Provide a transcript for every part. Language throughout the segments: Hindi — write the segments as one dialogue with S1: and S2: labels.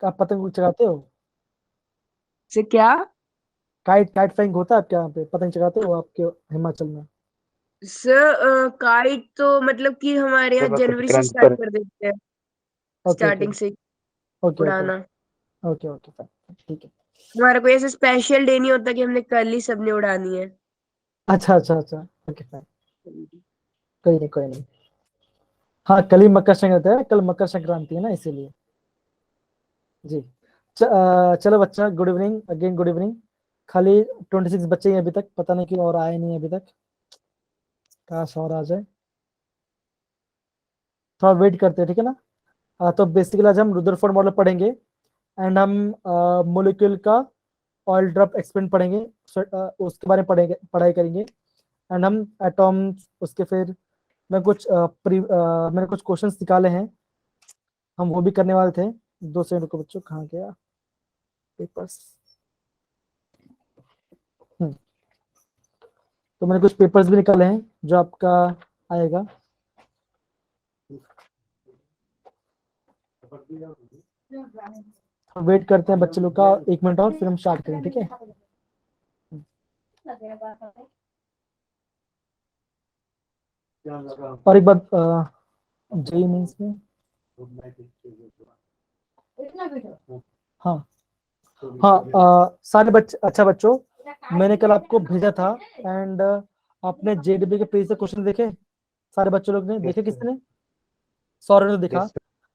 S1: आप पतंग चगाते हो?
S2: से क्या?
S1: काइट काइट फ्लाइंग होता है आपके यहाँ पे? पतंग चगाते हो आपके हिमाचल में?
S2: सर काइट तो मतलब कि हमारे
S3: ये
S2: यहाँ
S3: मकर
S2: जनवरी से
S3: संक्रांति
S2: स्टार्ट
S3: पर।
S2: कर देते हैं,
S1: ओके ओके
S2: स्टार्टिंग से
S1: ओके ओके
S2: उड़ाना।
S1: ओके ओके फाइन, ठीक है।
S2: हमारा कोई ऐसा स्पेशल डे नहीं होता कि हमने कल ही सबने उड़ानी है।
S1: अच्छा अच्छा अच्छा, ओके फाइन। कोई नहीं कोई नहीं। हाँ, कल ही मकर संक्रांति है, कल मकर संक्रांति है ना, इसीलिए। जी। चलो बच्चा, good evening again, good evening. खाली 26 बच्चे ही हैं अभी तक, पता नहीं क्यों और आए नहीं अभी तक। काश और आ जाए। थोड़ा वेट करते हैं, ठीक है ना। तो बेसिकली आज हम रुदरफोर्ड मॉडल पढ़ेंगे, एंड हम मोलिक्यूल का ऑयल ड्रॉप एक्सपेरिमेंट पढ़ेंगे। उसके बारे में पढ़ेंगे, पढ़ाई करेंगे। एंड हम एटॉम्स, उसके फिर मैं मैंने कुछ क्वेश्चंस निकाले हैं, हम वो भी करने वाले थे। 2 सेकंड को बच्चों, कहाँ गया पेपर्स? तो मैंने कुछ पेपर्स भी निकाले हैं जो आपका आएगा। वेट करते हैं बच्चे लोग का 1 मिनट और, फिर हम स्टार्ट करें, ठीक है। और एक बात, जेई मेंस में, हाँ हाँ, सारे बच्चे, अच्छा बच्चों, मैंने कल आपको भेजा था, एंड आपने जेडीबी के पेज से क्वेश्चन देखे? सारे बच्चों लोग ने
S3: यस
S1: देखे?
S3: सर।
S1: किसने? सौरभ ने देखा?
S3: यस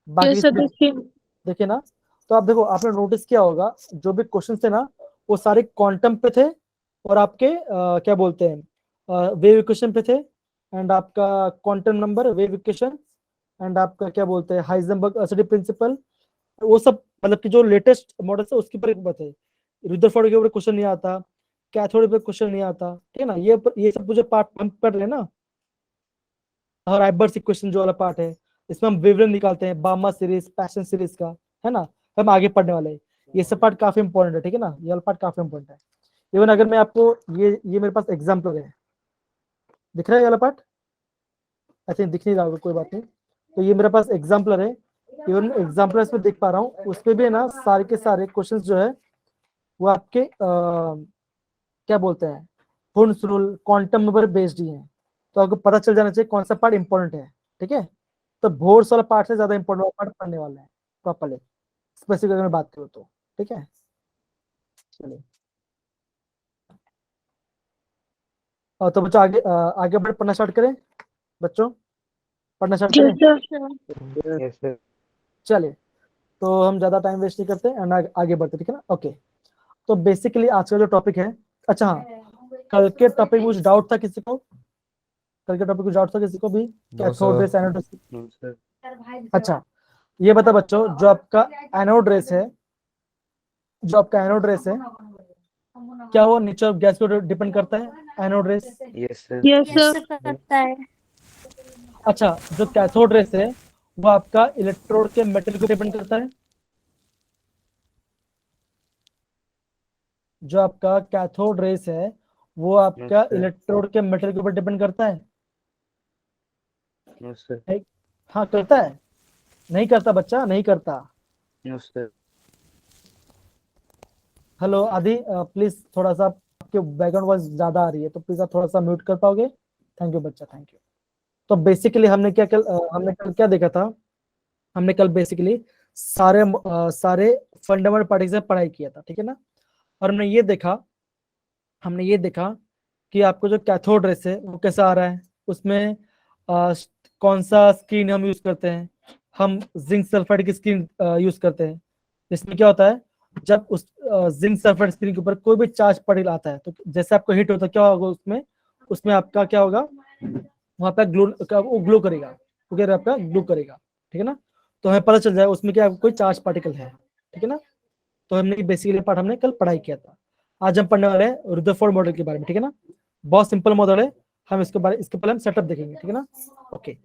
S1: बाकी
S2: यस सर,
S1: किसने
S2: देखिए।
S1: देखे ना? तो आप देखो, आपने नोटिस किया होगा जो भी क्वेश्चन थे ना, वो सारे क्वांटम पे थे, और आपके क्या बोलते हैं, वेव इक्वेशन पे थे, एंड आपका quantum number, wave equation, and आपका क्या बोलते हैं, हाइजेनबर्ग एसिडिटी प्रिंसिपल, वो सब, मतलब कि जो लेटेस्ट मॉडल है उसके ऊपर एक बात है। रुदरफोर्ड के ऊपर क्वेश्चन नहीं आता, कैथोड पे क्वेश्चन नहीं आता, ठीक है ना। ये सब जो पार्ट हम पढ़ रहे हैं ना, और राइबर्स इक्वेशन जो वाला पार्ट है, इसमें हम विवरण निकालते हैं बामा सीरीज, पैशन सीरीज का, है ना। हम आगे पढ़ने वाले हैं। ये सब पार्ट काफी इंपॉर्टेंट है, ठीक है ना, ये वाला पार्ट काफी इंपॉर्टेंट है। इवन अगर मैं आपको, ये मेरे पास एग्जाम्पल है, दिख रहा है ये वाला पार्ट? आई थिंक दिख नहीं रहा होगा, कोई बात नहीं। तो ये मेरे पास एग्जाम्पलर है, इवन एग्जाम्पलर में देख पा रहा हूँ, उसपे भी है ना सारे के सारे क्वेश्चंस जो है वो आपके क्या बोलते हैं, हुर्न्स रूल, क्वांटम नंबर बेस्ड ही है। तो आपको पता चल जाना चाहिए कौन सा पार्ट इंपॉर्टेंट है, ठीक है। तो बोर्ड्स वाला पार्ट से ज्यादा इंपॉर्टेंट पार्ट पढ़ने वाला है प्रॉपरली, स्पेसिफिक अगर मैं बात करूँ तो, ठीक है। चलिए, और तो बच्चों आगे आगे बढ़ पढ़ना स्टार्ट करें। बच्चों, पढ़ना स्टार्ट करें।
S2: Yes sir.
S3: Yes sir.
S1: चलिए, तो हम ज्यादा टाइम वेस्ट नहीं करते, एंड आगे बढ़ते, ठीक है ना। ओके, तो बेसिकली आज का जो टॉपिक है, अच्छा हाँ, कल के टॉपिक में कुछ डाउट था किसी को? कल के टॉपिक कुछ डाउट था किसी को भी?
S3: No
S1: cathode
S3: sir.
S1: Rays, anode rays?
S3: No sir.
S1: अच्छा, ये बता बच्चों, जो आपका एनोड रेस है, जो आपका एनोड रेस है, क्या वो नेचर ऑफ गैस को डिपेंड करता है, anode rays?
S3: Yes sir.
S2: Yes
S4: yes
S2: sir.
S4: Sir, करता है।
S1: अच्छा, जो कैथोड रेस है, वो आपका इलेक्ट्रोड के मेटल को डिपेंड करता है। जो आपका कैथोड रेस है, वो
S3: नो
S1: आपका
S3: सर।
S1: इलेक्ट्रोड के मेटल के ऊपर डिपेंड करता है।
S3: No sir.
S1: है- हाँ करता है। नहीं करता बच्चा, नहीं करता।
S3: No sir.
S1: Hello Aadi, please थोड़ा सा, आपके बैकग्राउंड वॉइस ज्यादा आ रही है, तो प्लीज आप थोड़ा सा म्यूट कर पाओगे? थैंक यू बच्चा, थैंक यू। तो बेसिकली हमने कल क्या देखा था? हमने कल बेसिकली सारे फंडामेंटल पार्टिकल्स में पढ़ाई किया था, ठीक है ना। और हमने ये देखा कि आपको जो कैथोड रेस है वो कैसा आ रहा है, उसमें आ, कौन सा स्क्रीन हम यूज करते हैं? हम जिंक सल्फाइड की स्क्रीन यूज करते हैं। इसमें क्या होता है, जब उस जिंक सल्फाइड स्क्रीन के ऊपर कोई भी चार्ज पार्टिकल आता है, तो जैसे आपको हिट होता है, क्या होगा उसमें? उसमें आपका क्या होगा, वहां पे वो ग्लो करेगा, वगैरह आपका ग्लो करेगा, ठीक है ना। तो हमें पता चल जाएगा उसमें क्या कोई चार्ज पार्टिकल है, ठीक है ना। तो हमने बेसिकली पार्ट हमने कल पढ़ाई किया था। आज हम पढ़ने वाले हैं रुदरफोर्ड मॉडल के बारे में, ठीक है ना। बहुत सिंपल मॉडल है, हम इसके पहले हम सेटअप देखेंगे, ठीक है ना। ओके,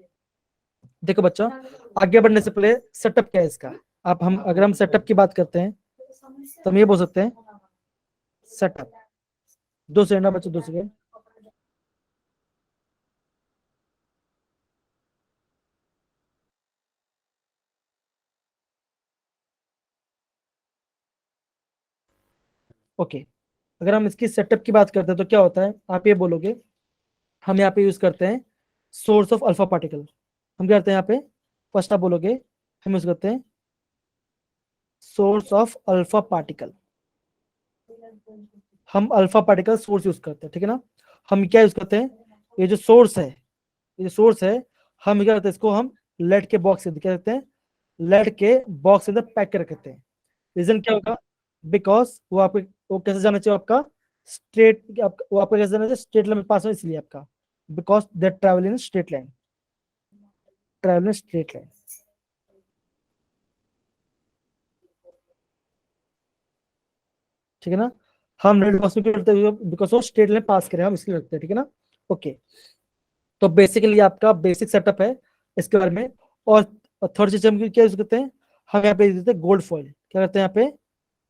S1: देखो बच्चों, आगे बढ़ने से पहले सेटअप क्या है इसका, आप हम अगर हम सेटअप की बात करते हैं, तो हम ये बोल सकते हैं सेटअप। 2 सेकंड ना बच्चों, 2 सेकंड। ओके, अगर हम इसकी सेटअप की बात करते हैं तो क्या होता है, आप ये बोलोगे हम यहाँ पे यूज करते हैं सोर्स ऑफ अल्फा पार्टिकल। हम क्या करते हैं यहाँ पे, फर्स्ट आप बोलोगे हम यूज करते हैं सोर्स ऑफ अल्फा पार्टिकल। हम अल्फा पार्टिकल सोर्स यूज करते हैं, ठीक है ना। हम क्या यूज करते हैं, ये जो सोर्स है, ये जो सोर्स है, हम क्या करते हैं, इसको हम लेड के बॉक्स से क्या करते हैं, लेड के बॉक्स के अंदर पैक कर रखते हैं। रीजन क्या होगा, बिकॉज वो आपको, वो कैसे जाना चाहिए आपका, स्ट्रेट, वो आपका कैसे जाना चाहिए, स्ट्रेट लाइन में पास हो, इसलिए आपका, because they travel in straight line, travel in straight line. ठीक है ना, हम रेड बॉक्स में क्यों रखते हैं, बिकॉज वो स्ट्रेट लाइन पास करें, हम इसलिए रखते हैं, ठीक है ना। ओके, तो बेसिकली आपका बेसिक सेटअप है इसके बारे में। और थर्ड चीज हम क्या यूज करते हैं, हम यहाँ पे यूज करते हैं गोल्ड फॉइल। क्या करते हैं यहाँ पे,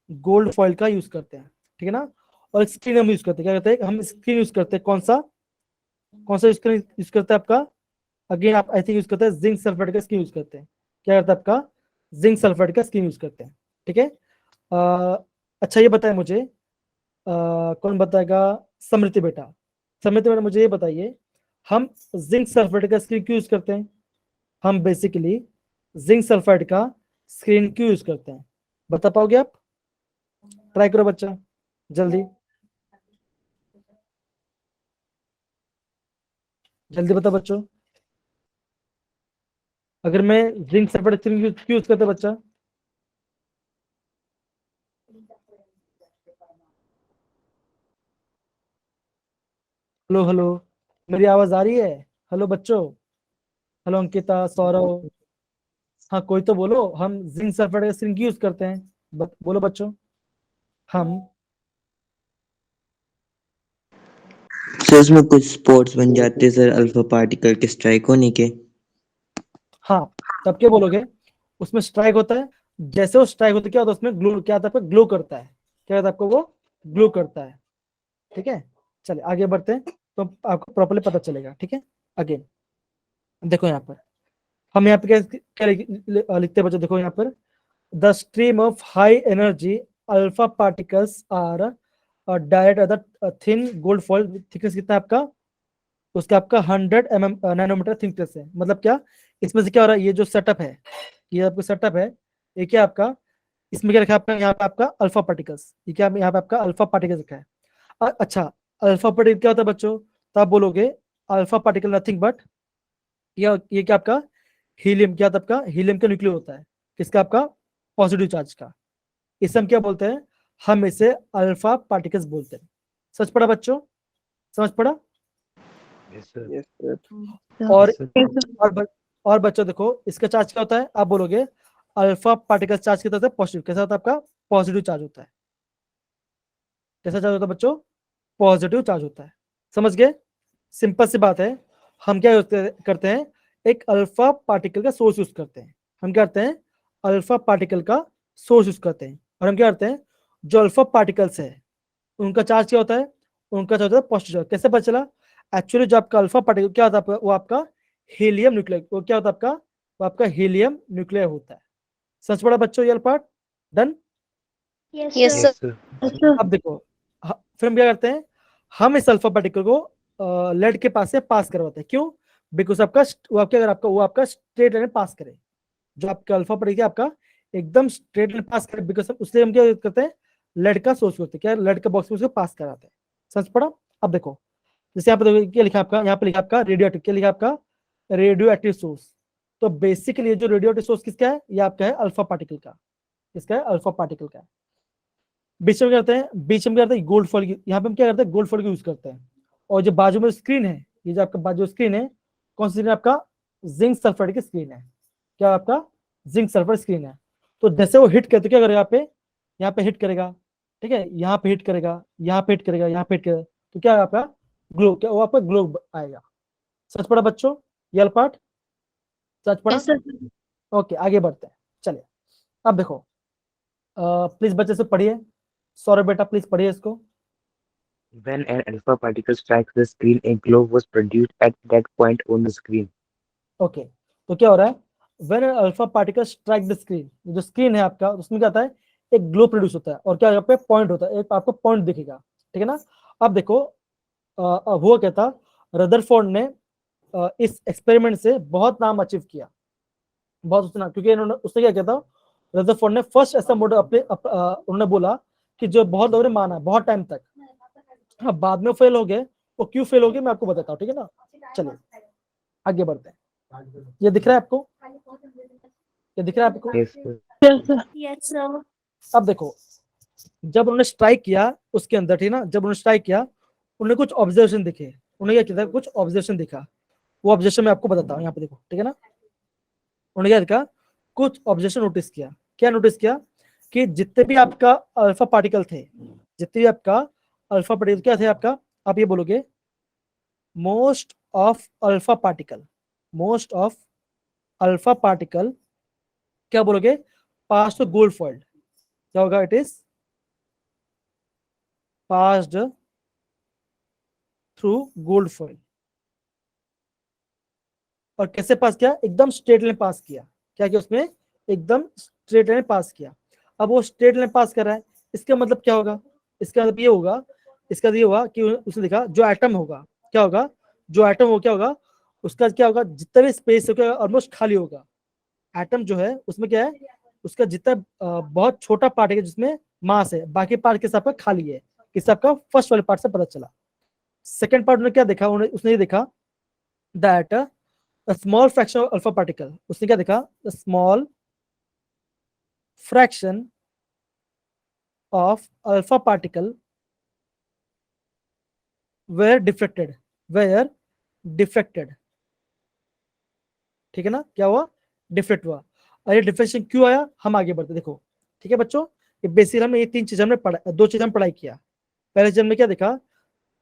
S1: गोल्ड फॉइल का यूज करते हैं, ठीक है ना। और स्क्रीन हम यूज करते हैं, क्या करते हैं, हम स्क्रीन यूज करते हैं, कौन सा यूज करते हैं आपका, अगेन आप आई थिंक यूज करते हैं जिंक सल्फेट का स्क्रीन यूज करते हैं। क्या करते हैं आपका, जिंक सल्फेट का स्क्रीन यूज करते हैं, ठीक है। अच्छा ये बताए मुझे, कौन बताएगा, समृति बेटा, समृति बेटा मुझे ये बताइए, हम जिंक सल्फेट का स्क्रीन क्यों यूज करते हैं, हम बेसिकली जिंक सल्फाइड का स्क्रीन क्यों यूज करते हैं, बता पाओगे आप, ट्राई करो बच्चा जल्दी, जल्दी बता बच्चों, अगर मैं जिंक सल्फाइड स्क्रीन क्यों यूज करते बच्चा, हेलो हेलो, मेरी आवाज आ रही है, हेलो बच्चों, हेलो अंकिता, सौरव, हाँ कोई तो बोलो, हम जिंक सल्फाइड का स्क्रीन क्यों यूज करते हैं, बोलो बच्चों, हम,
S4: सर उसमें कुछ स्पॉट्स बन जाते हैं सर अल्फा पार्टिकल के स्ट्राइक होने के।
S1: हाँ तब क्या बोलोगे, उसमें स्ट्राइक होता है, जैसे वो स्ट्राइक होता है क्या होता है, उसमें ग्लो, क्या आता है, ग्लो करता है, क्या होता है आपको, वो ग्लो करता है, ठीक है। चलिए आगे बढ़ते हैं तो आपको प्रॉपर्ली पता चलेगा, ठीक है। अगेन देखो यहाँ पर, हम यहाँ पे क्या क्या लिखते हैं बच्चों, देखो यहाँ पर, the stream of high energy alpha particles are directed at a thin gold foil, thickness कितना है आपका, उसका आपका 100 नैनोमीटर थिकनेस है। मतलब क्या, इसमें से क्या हो रहा है, ये जो सेटअप है, ये आपका सेटअप है, ये क्या आपका, इसमें क्या रखा है आपका, यहाँ पे आपका अल्फा पार्टिकल्स, ये क्या, यहाँ पे आपका अल्फा पार्टिकल्स रखा है। अच्छा, अल्फा पार्टिकल क्या होता है बच्चों, तो आप बोलोगे अल्फा पार्टिकल नथिंग बट, ये क्या आपका हीलियम, क्या होता है आपका, हीलियम का न्यूक्लियर होता है, किसका, आपका पॉजिटिव चार्ज का। इसे हम क्या बोलते हैं, हम इसे अल्फा पार्टिकल्स बोलते हैं। सच पड़ा बच्चों, समझ पड़ा।
S3: Yes, sir.
S4: Yes sir.
S1: और
S3: Yes, sir.
S1: और बच्चों देखो इसका चार्ज क्या होता है, आप बोलोगे अल्फा पार्टिकल चार्ज की तरफ से पॉजिटिव, कैसा होता है आपका, पॉजिटिव चार्ज होता है, कैसा चार्ज होता है बच्चों, पॉजिटिव चार्ज होता है, समझ गए, सिंपल सी बात है। हम क्या करते हैं, एक अल्फा पार्टिकल का सोर्स यूज करते हैं, हम क्या करते हैं, अल्फा पार्टिकल का सोर्स यूज करते हैं, और हम क्या करते हैं, जो अल्फा पार्टिकल्स है उनका चार्ज क्या होता है, उनका चार्ज होता है पॉजिटिव चार्ज। कैसे पता चला, एक्चुअली जो आपका अल्फा पार्टिकल क्या होता है वो आपका हीलियम न्यूक्लियर, वो क्या होता है आपका, वो आपका हीलियम न्यूक्लियर होता है। सच पड़ा बच्चों, ये part done.
S2: Yes
S3: Yes,
S2: sir.
S3: sir.
S1: अब देखो, फिर हम क्या करते हैं, हम इस अल्फा पार्टिकल को लेड के पास से पास करवाते हैं, क्यों, बिकॉज आपका वो आपके, अगर आपका वो आपका स्ट्रेट लाइन पास करे, जो आपका अल्फा पार्टिकल आपका एकदम स्ट्रेट लाइन पास करे, बिकॉज उससे हम क्या करते हैं, लेड का सोर्स होते हैं, क्या लेड के बॉक्स में उसको पास कराते हैं। समझ पड़ा। अब देखो जैसे यहाँ पे देखो क्या लिखा आपका, यहाँ पे लिखा आपका रेडियो एक्टिव, क्या लिखा आपका, रेडियो एक्टिव सोर्स। तो बेसिकली जो रेडियो एक्टिव सोर्स किसका है, ये आपका है अल्फा पार्टिकल का, किसका है, अल्फा पार्टिकल का है। बीच में क्या करते हैं, बीच में क्या करते हैं, गोल्ड फॉइल, यहाँ पे हम क्या करते हैं, गोल्ड फॉइल यूज करते हैं। और जो बाजू में स्क्रीन है, ये जो आपका बाजू स्क्रीन है, कौन सी स्क्रीन है आपका, जिंक सल्फाइड की स्क्रीन है, क्या आपका जिंक सल्फाइड स्क्रीन है। तो जैसे वो हिट करे तो क्या करेगा, यहाँ पे हिट करेगा, ठीक है, यहाँ पे हिट करेगा, यहाँ पे हिट करेगा, यहाँ पे हिट करेगा, तो क्या है आपका ग्लो, क्या वो आपका ग्लो आएगा। सच पड़ा बच्चों, ये पार्ट सच पड़ा। ओके आगे बढ़ते हैं, चलिए अब देखो, प्लीज बच्चे से पढ़िए, सौरभ बेटा प्लीज पढ़िए इसको।
S3: When an alpha particle strikes the screen, a glow was produced at that point on the screen.
S1: Okay, तो क्या हो रहा है, when alpha particle strike the screen, जो स्क्रीन है आपका उसमें क्या आता है, एक ग्लो प्रोड्यूस होता है और क्या यहाँ पे पॉइंट होता है, एक आपको पॉइंट दिखेगा, ठीक है ना। अब देखो हुआ क्या था, रदरफोर्ड ने इस एक्सपेरिमेंट से बहुत नाम अचीव किया, बहुत उतना, क्योंकि इन्होंने उसने क्या किया था, रदरफोर्ड ने फर्स्ट ऐसा मॉडल उन्होंने बोला कि जो बहुत लोगों ने माना बहुत टाइम तक। हाँ, बाद में फेल हो गए, वो क्यों फेल हो गए मैं आपको बताता हूँ, ठीक है ना। चलिए आगे बढ़ते हैं। ये दिख रहा है आपको, ये दिख रहा है आपको?
S3: Yes, sir.
S2: Yes, sir.
S1: अब देखो, जब उन्होंने स्ट्राइक किया उसके अंदर, ठीक है ना, जब उन्होंने स्ट्राइक किया उन्हें कुछ ऑब्जर्वेशन दिखे, उन्हें क्या किया था, कुछ ऑब्जर्वेशन दिखा। वो ऑब्जर्वेशन मैं आपको बताता हूँ, यहाँ पे देखो, ठीक है ना। उन्होंने क्या देखा, कुछ ऑब्जर्वेशन नोटिस किया। क्या नोटिस किया कि जितने भी आपका अल्फा पार्टिकल थे, जितने भी आपका अल्फा पार्टिकल क्या थे आपका, आप ये बोलोगे most of alpha particle, most of alpha particle क्या बोलोगे, पास टू गोल्ड फॉइल्ड, क्या होगा, it is passed through gold foil. और कैसे पास किया, एकदम स्ट्रेट लाइन पास किया। क्या किया उसमें, एकदम स्ट्रेट लाइन पास किया। अब वो स्ट्रेट लाइन पास कर रहा है, इसका मतलब क्या होगा, इसका मतलब ये होगा, इसका मतलब ये होगा कि उसने देखा जो एटम होगा, क्या होगा, जो एटम हो क्या होगा, उसका क्या होगा, जितना भी स्पेस होगा ऑलमोस्ट खाली होगा। एटम जो है उसमें क्या है, उसका जितना बहुत छोटा पार्ट है जिसमें मास है, बाकी पार्ट के साथ आपका खाली है। किस आपका फर्स्ट वाले पार्ट से पता चला। सेकंड पार्ट ने क्या देखा, उसने ये देखा that a small fraction of alpha particle, उसने क्या देखा, a small fraction of alpha particle were diffracted, ठीक है ना, क्या हुआ, डिफ्रेक्ट हुआ। और ये डिफ्रेक्शन क्यों आया, हम आगे बढ़ते देखो, ठीक है बच्चों। ये बेसिकली हमने ये तीन चीज हमने पढ़ा, दो चीज हम पढ़ाई किया। पहले चीज हमने क्या देखा,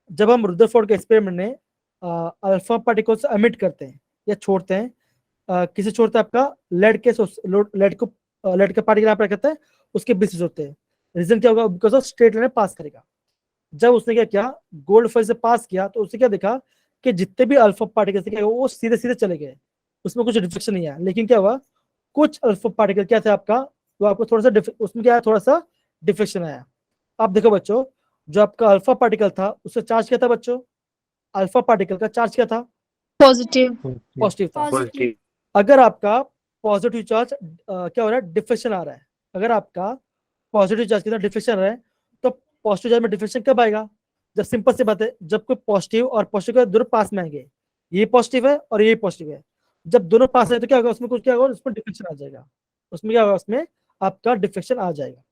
S1: जब हम रदरफोर्ड के एक्सपेरिमेंट में अल्फा पार्टिकल से एमिट करते हैं या छोड़ते हैं, किसे छोड़ते हैं, आपका लेड के लेड का पार्टिकल आप कहते हैं, उसके बेसिस होते हैं। रीजन क्या होगा, बिकॉज ऑफ स्ट्रेट लाइन पास करेगा। जब उसने क्या किया, गोल्ड फॉइल से पास किया, तो उसने क्या देखा कि जितने भी अल्फा पार्टिकल थे वो सीधे सीधे चले गए, उसमें कुछ रिफ्लेक्शन नहीं आया। लेकिन क्या हुआ, कुछ अल्फा पार्टिकल क्या थे आपका, तो आपको थोड़ा सा उसमें क्या है, थोड़ा सा डिफ्लेक्शन आया। अब देखो बच्चों, जो आपका अल्फा पार्टिकल था उसका चार्ज क्या था बच्चों, अल्फा पार्टिकल का चार्ज क्या था,
S2: Positive.
S1: पॉजिटिव था।
S3: Positive.
S1: अगर आपका पॉजिटिव चार्ज क्या हो रहा है, डिफ्लेक्शन आ रहा है, अगर आपका पॉजिटिव चार्ज के साथ डिफ्लेक्शन आ रहा है, तो पॉजिटिव चार्ज में डिफ्लेक्शन कब आएगा, जब सिंपल सी बात है, जब कोई पॉजिटिव और पॉजिटिव दोनों पास में आएंगे, ये पॉजिटिव है और ये पॉजिटिव है, जब दोनों पास है तो क्या होगा, उसमें कुछ क्या होगा, उसमें डिफ्लेक्शन आ जाएगा, उसमें क्या होगा, उसमें आपका डिफ्लेक्शन आ जाएगा।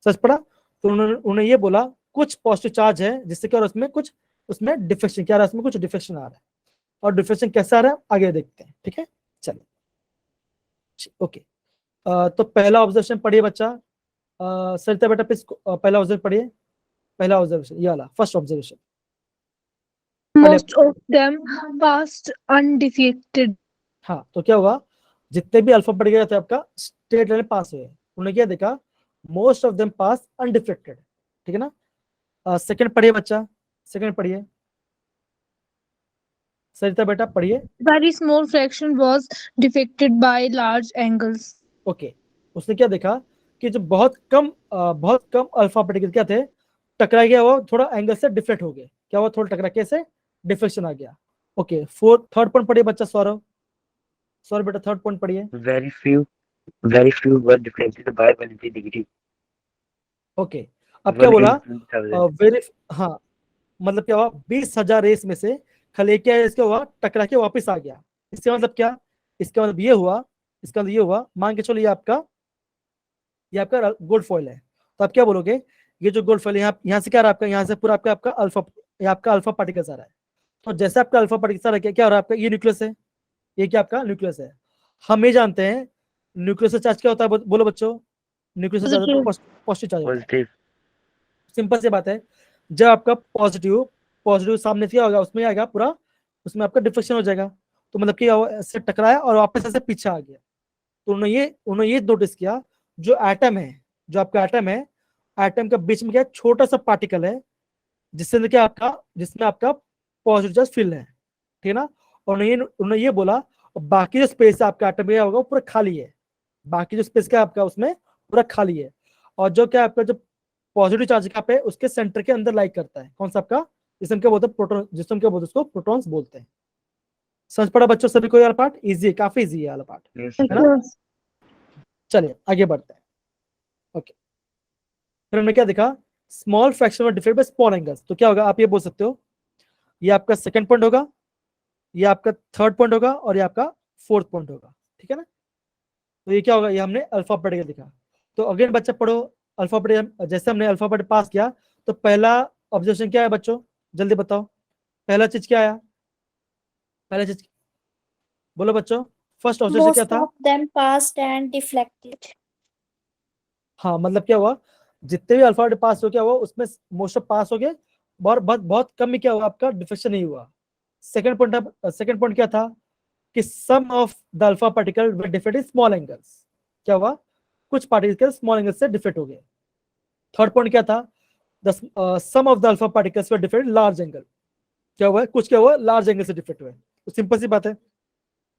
S1: सच पड़ा। तो उन्होंने ये बोला कुछ पॉजिटिव चार्ज है जिससे क्या, उसमें कुछ, उसमें डिफ्लेक्शन क्या आ रहा है, उसमें कुछ डिफ्लेक्शन आ रहा है। और डिफ्लेक्शन कैसा आ रहा है आगे देखते हैं, ठीक है। चलिए ओके, तो पहला ऑब्जर्वेशन पढ़िए बच्चा, सरिता बेटा प्लीज पहला ऑब्जर्वेशन पढ़िए, पहला ऑब्जर्वेशन ये वाला first observation.
S5: Most of them passed undefeated.
S1: हाँ, तो क्या हुआ, जितने भी अल्फा पार्टिकल थे आपका स्ट्रेट लाइन पास हुए, उन्होंने क्या देखा, most of them pass undeflected, ठीक है ना। सेकंड पढ़िए बच्चा, सेकंड पढ़िए, सरिता बेटा पढ़िए।
S5: Very small fraction was deflected by large angles.
S1: Okay, उसने क्या देखा कि जो बहुत कम अल्फा पार्टिकल क्या थे, टकरा गया, वो थोड़ा एंगल से डिफ्लेक्ट हो गए, क्या हुआ, थोड़ा टकरा कैसे, डिफ्लेक्शन आ गया। ओके, थर्ड पॉइंट पढ़िए बच्चा, सौरभ बेटा थर्ड पॉइंट पढ़िए।
S3: Very few were deflected by validity negative.
S1: Okay, अब क्या बोला,
S3: 1 in 20,000.
S1: वेरी, हाँ, मतलब क्या हुआ, 20,000 रेस में से खाली क्या है, इसका हुआ टकरा के वापस आ गया। इसका मतलब क्या, इसका मतलब ये हुआ, इसका मतलब ये हुआ, मान के चलो ये आपका गोल्ड फॉइल है, तो आप क्या बोलोगे, ये जो गोल्ड फॉइल यहाँ से क्या रहा आपका, यहाँ से पूरा आपका अल्फा पार्टिकल्स आ रहा है। तो जैसे आपका अल्फा पार्टिकल्स आ रहा है, क्या हो रहा है आपका, ये न्यूक्लियस है, ये क्या आपका न्यूक्लियस है। हम ये जानते हैं न्यूक्लियस चार्ज क्या होता है, बोलो बच्चों, न्यूक्लियस चार्ज पॉजिटिव चार्ज होता है।
S3: Positive.
S1: सिंपल सी बात है, जब आपका पॉजिटिव सामने से क्या होगा, उसमें आएगा पूरा, उसमें आपका डिफ्लेक्शन हो जाएगा। तो मतलब कि ऐसे टकराया और वापस ऐसे पीछे आ गया। तो उन्होंने ये नोटिस किया, जो एटम है, जो आपका एटम है, एटम के बीच में क्या छोटा सा पार्टिकल है, जिसमें आपका पॉजिटिव चार्ज फिल है, ठीक है ना। और उन्होंने ये बोला, बाकी जो स्पेस है आपका एटम में होगा वो पूरा खाली है, बाकी जो स्पेस क्या आपका उसमें पूरा खाली है। और जो क्या आपका जो पॉजिटिव चार्ज कहाँ पे उसके सेंटर के अंदर लाइक करता है, कौन सा आपका, जिसम क्या बोलते हैं प्रोटॉन, जिसम क्या बोलते हैं उसको प्रोटॉन्स बोलते हैं। समझ पड़ा बच्चों सभी को? ये वाला पार्ट इजी है, काफी इजी है ये वाला पार्ट,
S3: Yes,
S1: है
S3: sir.
S1: ना? चलिए आगे बढ़ते हैं। ओके, फिर हमने क्या देखा, small fraction of different by small angles. तो क्या होगा, आप ये बोल सकते हो ये आपका सेकंड पॉइंट होगा, ये आपका थर्ड पॉइंट होगा, और ये आपका फोर्थ पॉइंट होगा, ठीक है ना? तो ये क्या होगा, ये हमने अल्फाबेट दिखा। तो अगेन बच्चा पढ़ो अल्फाबेट, जैसे हमने अल्फाबेट पास किया तो पहला ऑब्जर्वेशन क्या है बच्चों, जल्दी बताओ, पहला चीज क्या आया, पहला चीज बोलो बच्चों, फर्स्ट ऑब्जर्वेशन क्या
S6: Most
S1: था?
S6: of them passed and deflected.
S1: हाँ, मतलब क्या हुआ, जितने भी अल्फाबेट पास हो क्या हुआ उसमें मोस्ट ऑफ पास हो गए, बहुत बहुत बहुत कम ही क्या हुआ आपका डिफ्लेक्शन नहीं हुआ। सेकंड पॉइंट क्या था कि sum of the alpha particle were different in small angles, क्या हुआ, कुछ पार्टिकल स्मॉल एंगल से डिफरेंट हो गए। थर्ड पॉइंट क्या था, the sum of the alpha particles were different large angle, क्या हुआ, कुछ क्या हुआ लार्ज एंगल से डिफरेंट हुए। तो सिंपल सी बात है,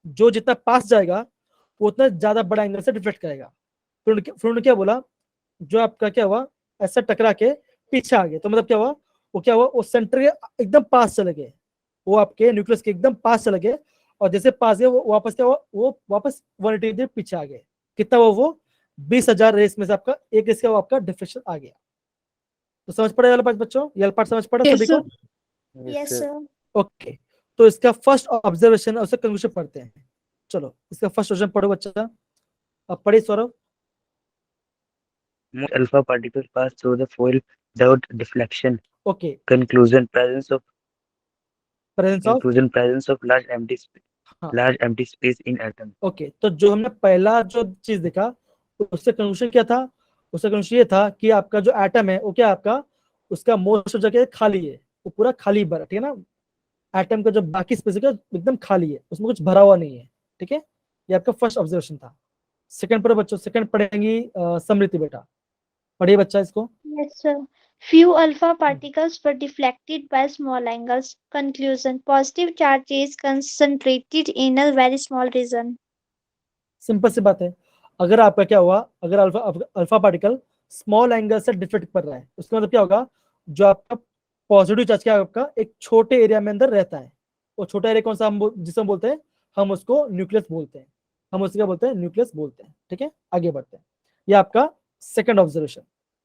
S1: जो जितना पास जाएगा वो उतना ज्यादा बड़ा एंगल से डिफरेक्ट करेगा। फिर उन्होंने क्या बोला, जो आपका क्या हुआ ऐसा टकरा के पीछे आ गए, तो मतलब क्या हुआ, वो क्या हुआ, वो सेंटर के एकदम पास चले गए, वो आपके न्यूक्लियस के एकदम पास चले गए, और जैसे पास गए वो वापस क्या हुआ, वो वापस 180 डिग्री पीछे आ गए। कितना वो 20,000 रेस में से आपका एक रेस का वो आपका डिफ्लेक्शन आ गया। तो समझ पड़ा ये वाला पार्ट बच्चों, ये वाला पार्ट समझ पड़ा
S5: Yes,
S1: सभी
S5: sir.
S1: को?
S3: Yes,
S6: Yes,
S3: sir.
S6: sir.
S1: Okay, तो इसका फर्स्ट ऑब्जर्वेशन है, उससे कंक्लूजन पढ़ते हैं। चलो इसका फर्स्ट क्वेश्चन पढ़ो बच्चा, अब पढ़िए Saurabh.
S3: Most alpha particles pass through the foil without deflection.
S1: Okay,
S3: Conclusion: presence of
S1: presence of
S3: large empty
S1: हाँ
S3: large empty space in atom.
S1: Okay, तो जो हमने पहला जो चीज देखा उससे कंक्लूजन क्या था, उसका कंक्लूजन ये था कि आपका जो एटम है वो क्या आपका, उसका मोस्ट जगह खाली है, वो पूरा खाली भरा, ठीक है ना? एटम का जो बाकी स्पेस है एकदम खाली है, उसमें कुछ भरा हुआ नहीं है, ठीक है? ये आपका फर्स्ट ऑब्जर्वेशन था। सेकंड पर बच्चों, सेकंड पढ़ेंगी समृति बेटा, पढ़िए बच्चा इसको।
S6: Yes, sir. Few alpha particles were deflected by small angles. Conclusion: positive charge is concentrated in a very small region.
S1: Simple सी बात है, अगर आपका क्या हुआ, अगर अल्फा पार्टिकल स्मॉल एंगल से डिफ्लेक्ट कर रहा है, उसका मतलब क्या होगा, जो आपका पॉजिटिव चार्ज क्या आपका एक छोटे एरिया में अंदर रहता है, वो छोटा एरिया कौन सा, जिसे हम बोलते हैं, हम उसको न्यूक्लियस बोलते हैं, हम उसको क्या बोलते हैं, न्यूक्लियस बोलते हैं, ठीक है? आगे बढ़ते हैं, ये आपका सेकंड ऑब्जर्वेशन।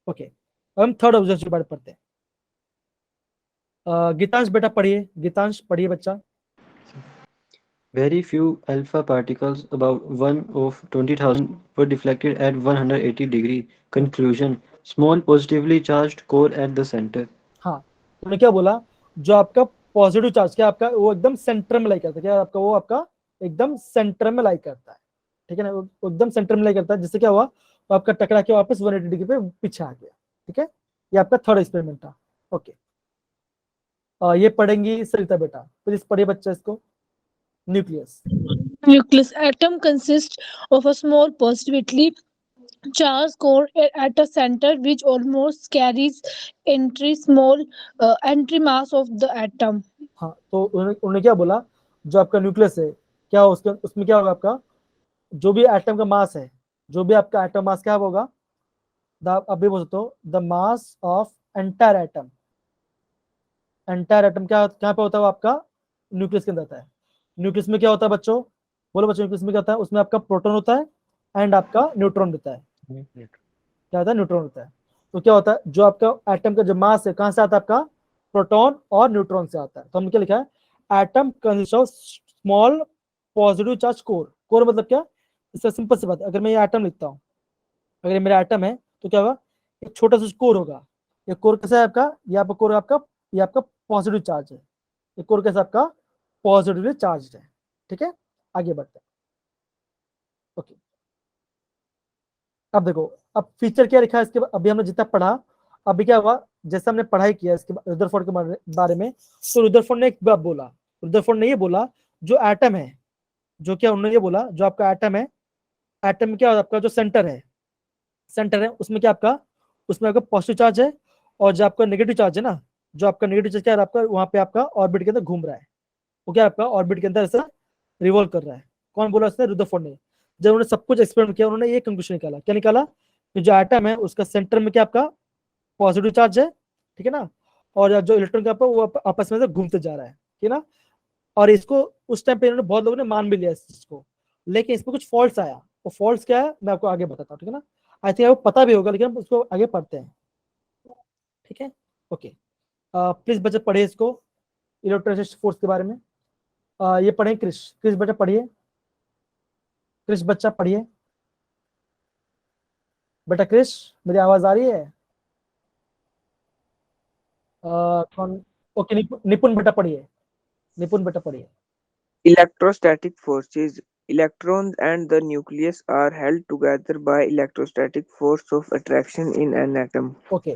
S1: ओके, अब हम थर्ड ऑब्जर्वेशन के बारे में पढ़ते हैं। गीतांश बेटा पढ़िए, गीतांश पढ़िए बच्चा।
S7: Very few alpha particles, about 1 of 20,000, were deflected at 180 degree. Conclusion: small positively charged core at the center.
S1: हाँ, उन्होंने क्या बोला, जो आपका पॉजिटिव चार्ज क्या आपका वो एकदम सेंटर में लाई करता है, क्या आपका वो आपका एकदम सेंटर में लाई करता है, ठीक है ना? वो एकदम सेंटर में लाई करता है, जिससे क्या हुआ, वो आपका टकरा के वापस 180 डिग्री पे पीछे आ गया, ठीक है? ये आपका थर्ड एक्सपेरिमेंट था। ओके, ये पढ़ेंगी सरिता बेटा, प्लीज पढ़िए बच्चा इसको, nucleus.
S5: Nucleus atom consists of a small positively charged core at a center which almost carries entry mass of the atom.
S1: हाँ, तो उन्होंने क्या बोला, जो आपका न्यूक्लियस है क्या उसके उसमें क्या होगा, आपका जो भी एटम का मास है, जो भी आपका एटम मास क्या होगा, आप भी बोल सकते हो the mass of entire atom. Entire atom क्या कहाँ पे होता है, वो आपका न्यूक्लियस के अंदर होता है। न्यूक्लियस में क्या होता है बच्चों, बोलो बच्चों, न्यूक्लियस में क्या होता है, उसमें आपका प्रोटॉन होता है एंड आपका न्यूट्रॉन होता है, क्या होता है, न्यूट्रॉन होता है। तो क्या होता है, जो आपका एटम का जो मास है कहाँ से आता है, आपका प्रोटॉन और न्यूट्रॉन से आता है। तो हमने क्या लिखा है, atom consist of small positive charge core. Core मतलब क्या, इसका सिंपल सी बात है, अगर मैं ये एटम लिखता हूँ, अगर ये मेरा एटम है तो क्या होगा, एक छोटा सा कोर होगा। ये कोर कैसा है आपका, ये आपका कोर आपका, ये आपका पॉजिटिव चार्ज है, ये कोर कैसा आपका पॉजिटिवली चार्ज है, ठीक है? आगे बढ़ते हैं। ओके, अब देखो, अब फीचर क्या लिखा है इसके, अभी हमने जितना पढ़ा, अभी क्या हुआ, जैसे हमने पढ़ाई किया इसके रुदरफोर्ड के बारे में, तो रुदरफोर्ड ने एक बात बोला, रुदरफोर्ड ने ये बोला, जो एटम है, जो क्या उन्होंने ये बोला, जो आपका एटम है, एटम में क्या आपका जो सेंटर है उसमें क्या आपका, उसमें आपका पॉजिटिव चार्ज है, और जो आपका नेगेटिव चार्ज है ना, जो आपका नेगेटिव चार्ज क्या है आपका, वहां पे आपका ऑर्बिट के अंदर घूम रहा है, वो क्या आपका ऑर्बिट के अंदर ऐसा रिवॉल्व कर रहा है। कौन बोला उसने, रुदरफोर्ड ने। जब उन्होंने सब कुछ एक्सपेरिमेंट किया, उन्होंने ये कंक्लूजन निकाला, क्या निकाला, कि जो एटम है उसका सेंटर में क्या आपका पॉजिटिव चार्ज है, ठीक है ना, और जो इलेक्ट्रॉन क्या वो आपस में से घूमते जा रहा है, ठीक है ना। और इसको उस टाइम पे बहुत लोगों ने मान भी लिया इस चीज को, लेकिन इसमें कुछ फॉल्ट्स आया। वो फॉल्ट्स क्या है मैं आपको आगे बताता हूँ, ठीक है ना। आई थिंक आपको पता भी होगा, लेकिन हम उसको आगे पढ़ते हैं, ठीक है। ओके, प्लीज बच्चे पढ़िए इसको, इलेक्ट्रोस्टैटिक फोर्स के बारे में। ये पढ़े क्रिश, क्रिश बच्चा पढ़िए, क्रिश बच्चा पढ़िए, बेटा क्रिश मेरी आवाज आ रही है? कौन? ओके, निपुण बेटा पढ़िए, निपुण बेटा पढ़िए।
S8: Electrostatic forces. Electrons and the nucleus are held together by electrostatic force of attraction in an atom.
S1: Okay,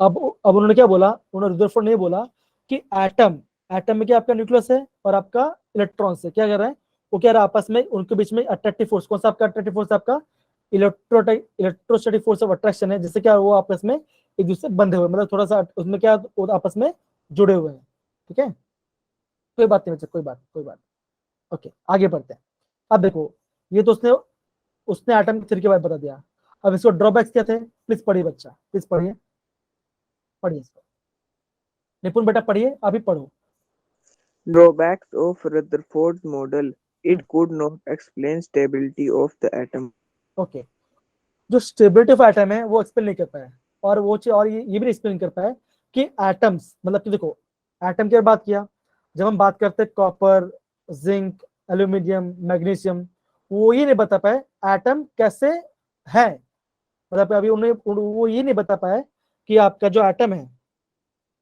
S1: अब उन्होंने क्या बोला, उन्होंने रदरफोर्ड ने बोला कि एटम, एटम में क्या आपका न्यूक्लियस है और आपका इलेक्ट्रॉन से क्या कर रहा है, वो क्या रहा है आपस में, उनके बीच में अट्रैक्टिव फोर्स, कौन सा आपका अट्रैक्टिव फोर्स, आपका इलेक्ट्रोस्टैटिक फोर्स ऑफ अट्रैक्शन है, जिससे क्या वो आपस में एक दूसरे बंधे हुए, मतलब थोड़ा सा उसमें क्या वो आपस में जुड़े हुए हैं, ठीक है। कोई बात नहीं बच्चा, कोई बात। ओके, आगे बढ़ते हैं। अब देखो, ये तो उसने एटम थ्योरी के बारे में बता दिया। अब इसको ड्रॉबैक्स क्या थे, प्लीज पढ़िए बच्चा, प्लीज पढ़िए, पढ़िए इसको, निपुण बेटा पढ़िए, अभी पढ़ो।
S8: Drawbacks of Rutherford's model. It could not explain stability of the atom.
S1: Okay, जो स्टेबिलिटी ऑफ एटम है वो एक्सप्लेन नहीं कर पाया, और वो चीज और ये भी नहीं एक्सप्लेन कर पाया कि एटम्स, मतलब कि देखो एटम की बात किया, जब हम बात करते हैं कॉपर, जिंक, एल्यूमिनियम, मैग्नीशियम, वो ये नहीं बता पाए एटम कैसे है, मतलब अभी उन्हें वो ये नहीं बता पाया कि आपका जो एटम है,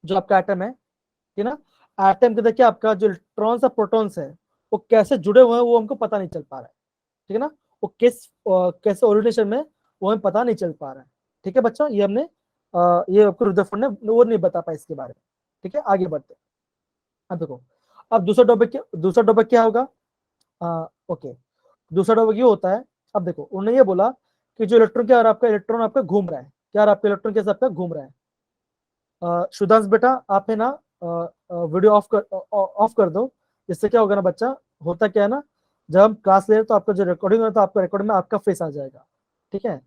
S1: जो आपका एटम है, ठीक है ना, एटम के अंदर क्या आपका जो इलेक्ट्रॉन्स और प्रोटॉन्स है वो कैसे जुड़े हुए हैं वो हमको पता नहीं चल पा रहा है, ठीक है ना, वो कैसे ओरिजिनेशन में वो हमें पता नहीं चल पा रहा है, ठीक है बच्चा। ये हमने ये आपको रदरफोर्ड ने वो नहीं बता पाया इसके बारे में, ठीक है। आगे बढ़ते हैं। अब देखो, अब दूसरा टॉपिक क्या होगा, ओके, दूसरा टॉपिक ये होता है, अब देखो उन्होंने ये बोला कि जो इलेक्ट्रॉन क्या आपका इलेक्ट्रॉन आपका घूम रहा है, क्या आपका इलेक्ट्रॉन कैसे आपका घूम रहा है। सुधांश बेटा आप है ना वीडियो ऑफ कर दो, जिससे क्या होगा ना बच्चा, होता क्या है ना, जब हम क्लास ले रहे तो आपका जो रिकॉर्डिंग है तो आपका रिकॉर्डिंग में आपका फेस आ जाएगा, ठीक है,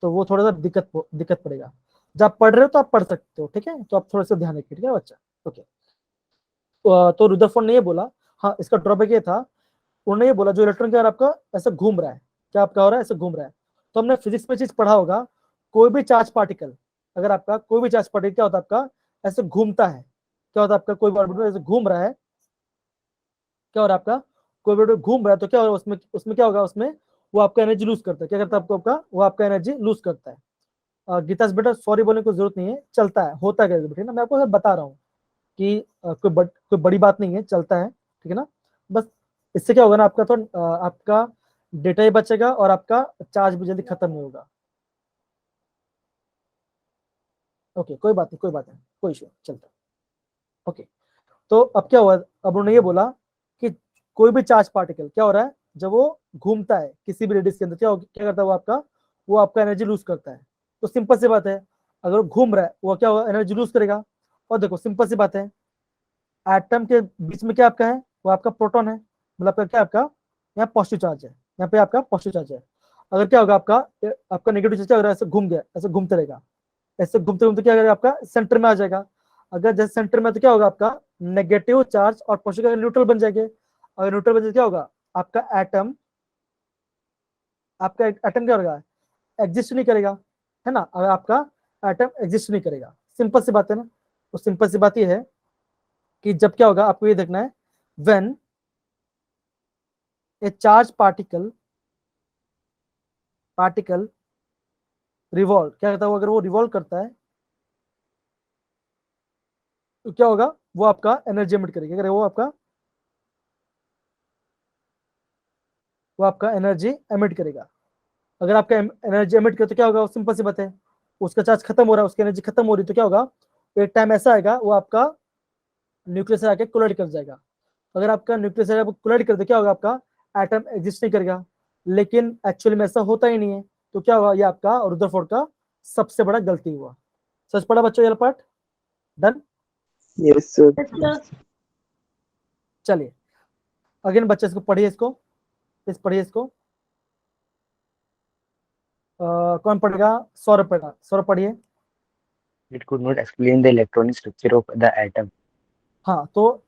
S1: तो वो थोड़ा सा दिक्कत पड़ेगा। जब आप पढ़ रहे हो तो आप पढ़ सकते हो, ठीक है, तो आप थोड़ा सा ध्यान रखिए, ठीक है बच्चा। ओके, तो रुदरफोर्ड ने ये बोला, हाँ इसका ड्रॉबैक ये था, उन्होंने ये बोला जो इलेक्ट्रॉन क्या आपका ऐसा घूम रहा है, क्या आपका हो रहा है ऐसे घूम रहा है, तो हमने फिजिक्स में चीज पढ़ा होगा, कोई भी चार्ज पार्टिकल, अगर आपका कोई भी चार्ज पार्टिकल क्या होता है आपका ऐसे घूमता है, क्या होता है आपका कोई ऑर्बिटल ऐसे घूम रहा है, क्या हो रहा है आपका कोई ऑर्बिटल घूम रहा है, तो क्या हो रहा है उसमें क्या होगा, उसमें वो आपका एनर्जी लूज करता है, क्या करता है आपका वो आपका एनर्जी लूज करता है। गीतास बेटा सॉरी बोलने की जरूरत नहीं है, चलता है, होता है ठीक है ना, मैं आपको बता रहा हूँ कि कोई बड़ी बात नहीं है, चलता है, ठीक है ना। बस इससे क्या होगा ना आपका, तो आपका डेटा ही बचेगा और आपका चार्ज भी जल्दी खत्म नहीं होगा। ओके, कोई बात नहीं, कोई इशू चलता है। ओके, तो अब क्या हुआ, अब उन्होंने ये बोला कि कोई भी चार्ज पार्टिकल क्या हो रहा है, जब वो घूमता है किसी भी रेडियस के अंदर, क्या करता है वो आपका एनर्जी लूज करता है। तो सिंपल सी बात है, अगर वो घूम रहा है वो क्या होगा, एनर्जी लूज करेगा। और देखो सिंपल सी बात है, एटम के बीच में क्या आपका है, वो आपका प्रोटॉन है, मतलब आपका क्या आपका यहाँ पॉजिटिव चार्ज है, यहाँ पे आपका पॉजिटिव चार्ज है। अगर क्या होगा आपका नेगेटिव चार्ज क्या हो रहा है, ऐसे घूम गया, ऐसे घूमते रहेगा, ऐसे घूमते घूमते क्या करेगा आपका सेंटर में आ जाएगा। अगर जैसे सेंटर में तो क्या होगा आपका नेगेटिव चार्ज और पॉजिटिव न्यूट्रल बन जाएंगे। अगर न्यूट्रल बन जाए क्या होगा आपका एटम क्या होगा, एग्जिस्ट नहीं करेगा, है ना। अगर आपका एटम एग्जिस्ट नहीं करेगा, सिंपल सी बात है ना। तो सिंपल सी बात ये है कि जब क्या होगा आपको ये देखना है, when A charge particle revolve, क्या कहता है, अगर वो रिवॉल्व करता है तो क्या होगा, वो आपका एनर्जी एमिट करेगा, अगर वो आपका एनर्जी एमिट करेगा। अगर आपका एनर्जी एमिट करे तो क्या होगा, सिंपल सी बात है, उसका चार्ज खत्म हो रहा है, उसकी एनर्जी खत्म हो रही है, तो क्या होगा, एक टाइम ऐसा आएगा वो आपका न्यूक्लियस से आके कोलाइड कर जाएगा। अगर आपका न्यूक्लियस से कोलाइड कर दे क्या होगा, आपका एटम एग्जिस्ट नहीं करेगा। लेकिन एक्चुअली में ऐसा होता ही नहीं है, तो क्या हुआ, ये आपका रुदरफोर्ड का सबसे बड़ा गलती हुआ। सच पढ़ा बच्चों ये पार्ट, डन।
S8: Yes, sir.
S1: चलिए अगेन बच्चे इसको पढ़िए, इसको प्लीज पढ़िए इसको। कौन पढ़ेगा? सौरभ पढ़ेगा, सौरभ पढ़िए।
S3: It could not explain the electronic structure of the atom.
S1: हाँ, तो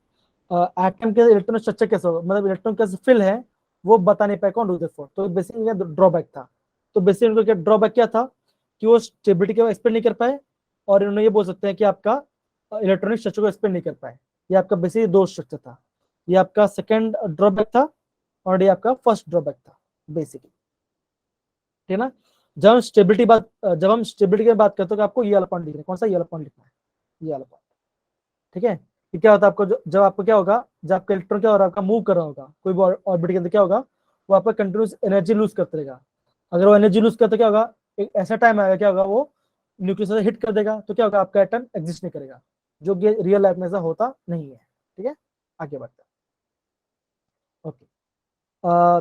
S1: एटम के इलेक्ट्रॉन स्ट्रक्चर कैसे होगा, मतलब इलेक्ट्रॉन कैसे फिल है वो बता नहीं पाया कौन, रदरफोर्ड। तो बेसिकली ड्रॉबैक था। तो बेसिकली उनका क्या ड्रॉबैक क्या था कि वो स्टेबिलिटी को एक्सप्लेन नहीं कर पाए, और इन्होंने ये बोल सकते हैं कि आपका इलेक्ट्रॉनिक स्ट्रक्चर को एक्सप्लेन नहीं कर पाए। ये आपका बेसिकली दो स्ट्रक्चर था, ये आपका सेकंड ड्रॉबैक था और ये आपका फर्स्ट ड्रॉबैक था बेसिकली, ठीक है ना। जब हम स्टेबिलिटी की बात करते हैं तो आपको ये वाला पॉइंट लिखना है। कौन सा? ये वाला पॉइंट लिखना है, ये वाला पॉइंट, ठीक है। कि क्या होता है आपको, जब आपको क्या होगा, जब आपका इलेक्ट्रॉन क्या हो रहा है, आपका मूव कर रहा होगा कोई भी ऑर्बिट के अंदर, क्या होगा, वो आपका कंटिन्यूस एनर्जी लूज करते रहेगा। अगर वो एनर्जी लूज करते क्या होगा, एक ऐसा टाइम आएगा, क्या होगा, वो न्यूक्लियस से हिट कर देगा, तो क्या होगा, आपका एटम एग्जिस्ट नहीं करेगा, जो कि रियल लाइफ में ऐसा होता नहीं है, ठीक है। आगे बढ़ते हैं, ओके।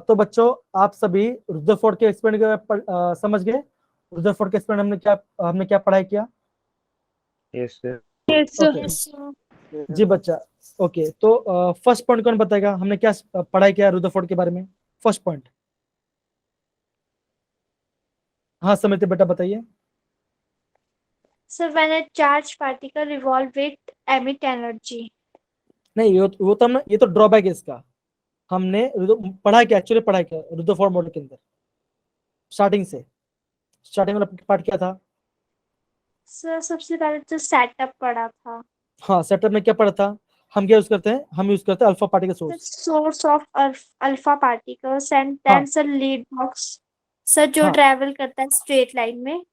S1: तो बच्चों आप सभी रदरफोर्ड के एक्सपेरिमेंट समझ गए। रदरफोर्ड के एक्सपेरिमेंट हमने क्या पढ़ाई किया?
S3: Yes, sir.
S5: Yes, sir.
S1: Okay जी बच्चा, ओके। तो फर्स्ट पॉइंट कौन बताएगा, हमने क्या पढ़ाई किया रदरफोर्ड के बारे में? फर्स्ट पॉइंट, हाँ समझते बेटा बताइए।
S6: So when a charged particle revolve with emit energy.
S1: नहीं, वो तो हमने, ये तो ड्रॉबैक है इसका। हमने पढ़ा क्या, एक्चुअली पढ़ा क्या रदरफोर्ड मॉडल के अंदर, स्टार्टिंग वाला पार्ट क्या था?
S6: So सबसे पहले तो सेटअप पढ़ा था।
S1: हाँ, सेटअप में क्या पढ़ा था? हम क्या यूज करते हैं, हम यूज करते हैं alpha particle
S6: The
S1: source.
S6: source of alpha particles and
S1: हाँ
S6: then the lead box sir जो
S1: हाँ,
S6: ट्रेवल करता है स्ट्रेट लाइन में।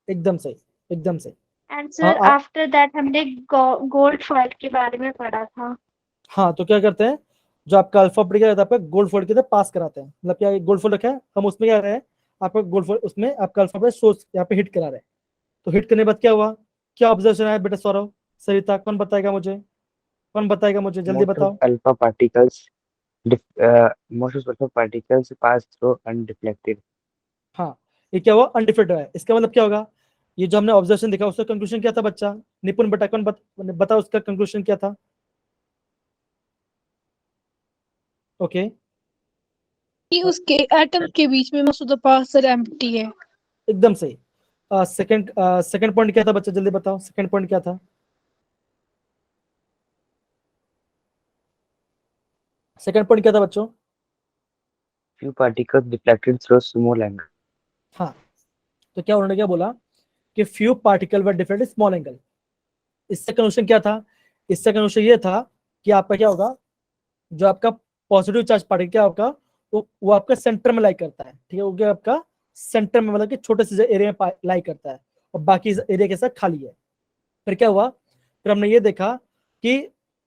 S1: एकदम सही, एकदम सही।
S6: एंड
S1: हाँ
S6: सर आफ्टर दैट हमने गोल्ड फॉइल के बारे में पढ़ा था।
S1: हाँ, तो क्या करते हैं, जो आपका अल्फा पार्टिकल रहता है आपका गोल्ड फोल्ड की तरफ पास कराते हैं, मतलब क्या गोल्ड फोल्ड रखा है, हम उसमें क्या रहे हैं, आपका गोल्ड फोल्ड, उसमें आपका अल्फा पार्टिकल सोर्स यहाँ पे हिट करा रहे हैं। तो हिट करने के बाद क्या हुआ, क्या ऑब्जर्वेशन आया बेटा? सौरभ, सरिता, कौन बताएगा मुझे, कौन बताएगा मुझे, जल्दी
S3: Most of
S1: बताओ।
S3: alpha particles, most of alpha particles pass through undeflected.
S1: हाँ, ये क्या हुआ, अनडिफरेंट है। इसका मतलब क्या होगा, ये जो हमने ऑब्जर्वेशन देखा उसका कंक्लूजन क्या था बच्चा? निपुण बेटा, कौन बता उसका कंक्लूजन क्या था? ओके,
S5: कि उसके एटम के बीच में most of the parts are empty है।
S1: एकदम सही। सेकंड पॉइंट क्या था बच्चा, जल्दी बताओ, सेकंड पॉइंट क्या था? सेकंड पॉइंट क्या था बच्चों?
S3: Few particles deflected through small angle.
S1: हाँ, तो क्या उन्होंने क्या बोला कि few particle were different small angle. इससे कंक्लूजन क्या था? इससे कंक्लूजन ये था कि आपका क्या होगा, जो आपका पॉजिटिव चार्ज पार्टिकल क्या होगा, वो आपका सेंटर में लाई करता है, ठीक है। वो क्या आपका सेंटर में, मतलब कि छोटे से एरिया में लाई करता है, और बाकी एरिया के साथ खाली है। फिर क्या हुआ, फिर हमने ये देखा कि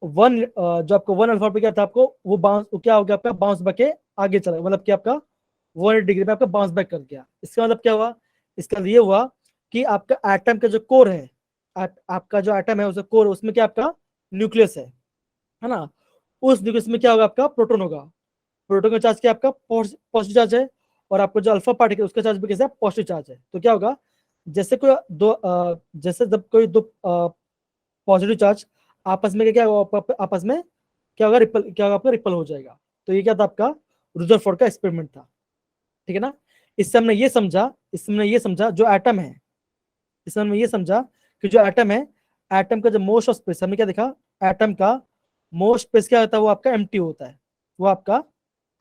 S1: जो आपको वन अल्फा पे क्या था, आपको वो क्या हो गया, आपका बाउंस बैक के आगे चला गया, मतलब कि आपका 180 डिग्री पे आपका बाउंस बैक कर गया। इसका मतलब क्या हुआ, इसका मतलब ये हुआ कि आपका एटम का जो कोर है, आपका जो एटम है उसका कोर, उसमें क्या आपका न्यूक्लियस है ना। उस न्यूक्लियस में क्या होगा, आपका प्रोटॉन होगा। प्रोटॉन का चार्ज क्या आपका पॉजिटिव चार्ज है, और आपको जो अल्फा पार्टिकल उसका चार्ज भी कैसा पॉजिटिव चार्ज है। तो क्या होगा, जैसे जैसे जब कोई दो पॉजिटिव चार्ज आपस में क्या होगा, आपस में क्या होगा, क्या होगा, आपका रिपल हो जाएगा। तो ये क्या था, आपका रदरफोर्ड का एक्सपेरिमेंट था, ठीक है ना। इससे हमने ये समझा जो एटम है, इससे हमने ये समझा कि जो एटम है, एटम का जो मोस्ट ऑफ स्पेस, हमने क्या देखा, एटम का मोस्ट स्पेस क्या होता है, वो आपका एम्प्टी होता है, वो आपका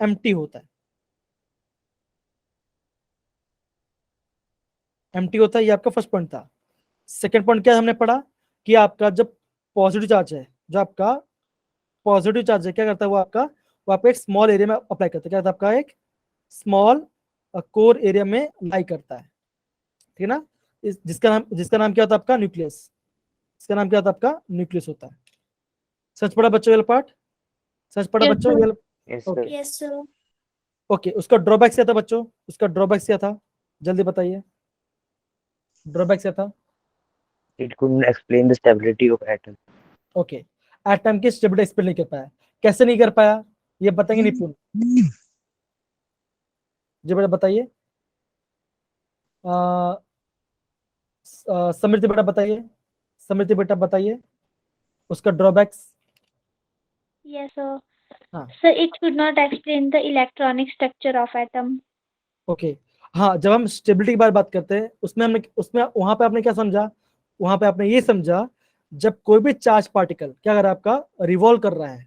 S1: एम्प्टी होता है, एम्प्टी होता है। ये आपका फर्स्ट पॉइंट था। सेकंड पॉइंट क्या हमने पढ़ा कि आपका जब पॉजिटिव चार्ज है, जो आपका पॉजिटिव चार्ज है, क्या करता है वो आपका एक स्मॉल एरिया में अप्लाई करता है, क्या होता है, आपका एक स्मॉल कोर एरिया में लाई करता है, ठीक है ना। जिसका नाम क्या होता है, आपका न्यूक्लियस। इसका नाम क्या होता है, आपका न्यूक्लियस होता है। सच पढ़ा बच्चों ये पार्ट? सच पढ़ा
S5: Yes,
S1: बच्चों
S5: sir.
S1: ये?
S3: Yes, sir.
S1: Okay
S6: yes sir.
S1: Okay, उसका ड्रॉबैक क्या था बच्चों, उसका ड्रॉबैक क्या था, जल्दी बताइए, ड्रॉबैक क्या था?
S3: It couldn't explain the stability of atom.
S1: Okay, atom की स्टेबिलिटी एक्सप्लेन नहीं कर पाया। कैसे नहीं कर पाया, ये बताएंगे निपुण जी, बेटा बताइए। समृद्धि बेटा बताइए, समृद्धि बेटा बताइए उसका ड्रॉबैक्स।
S6: Yes, sir.
S1: हाँ
S6: So it could not explain the electronic structure of atom.
S1: Okay, हाँ, जब हम स्टेबिलिटी की बात करते हैं उसमें वहां पे आपने क्या समझा, वहां पे आपने ये समझा जब कोई भी चार्ज पार्टिकल क्या कर रहा है आपका रिवॉल्व कर रहा है,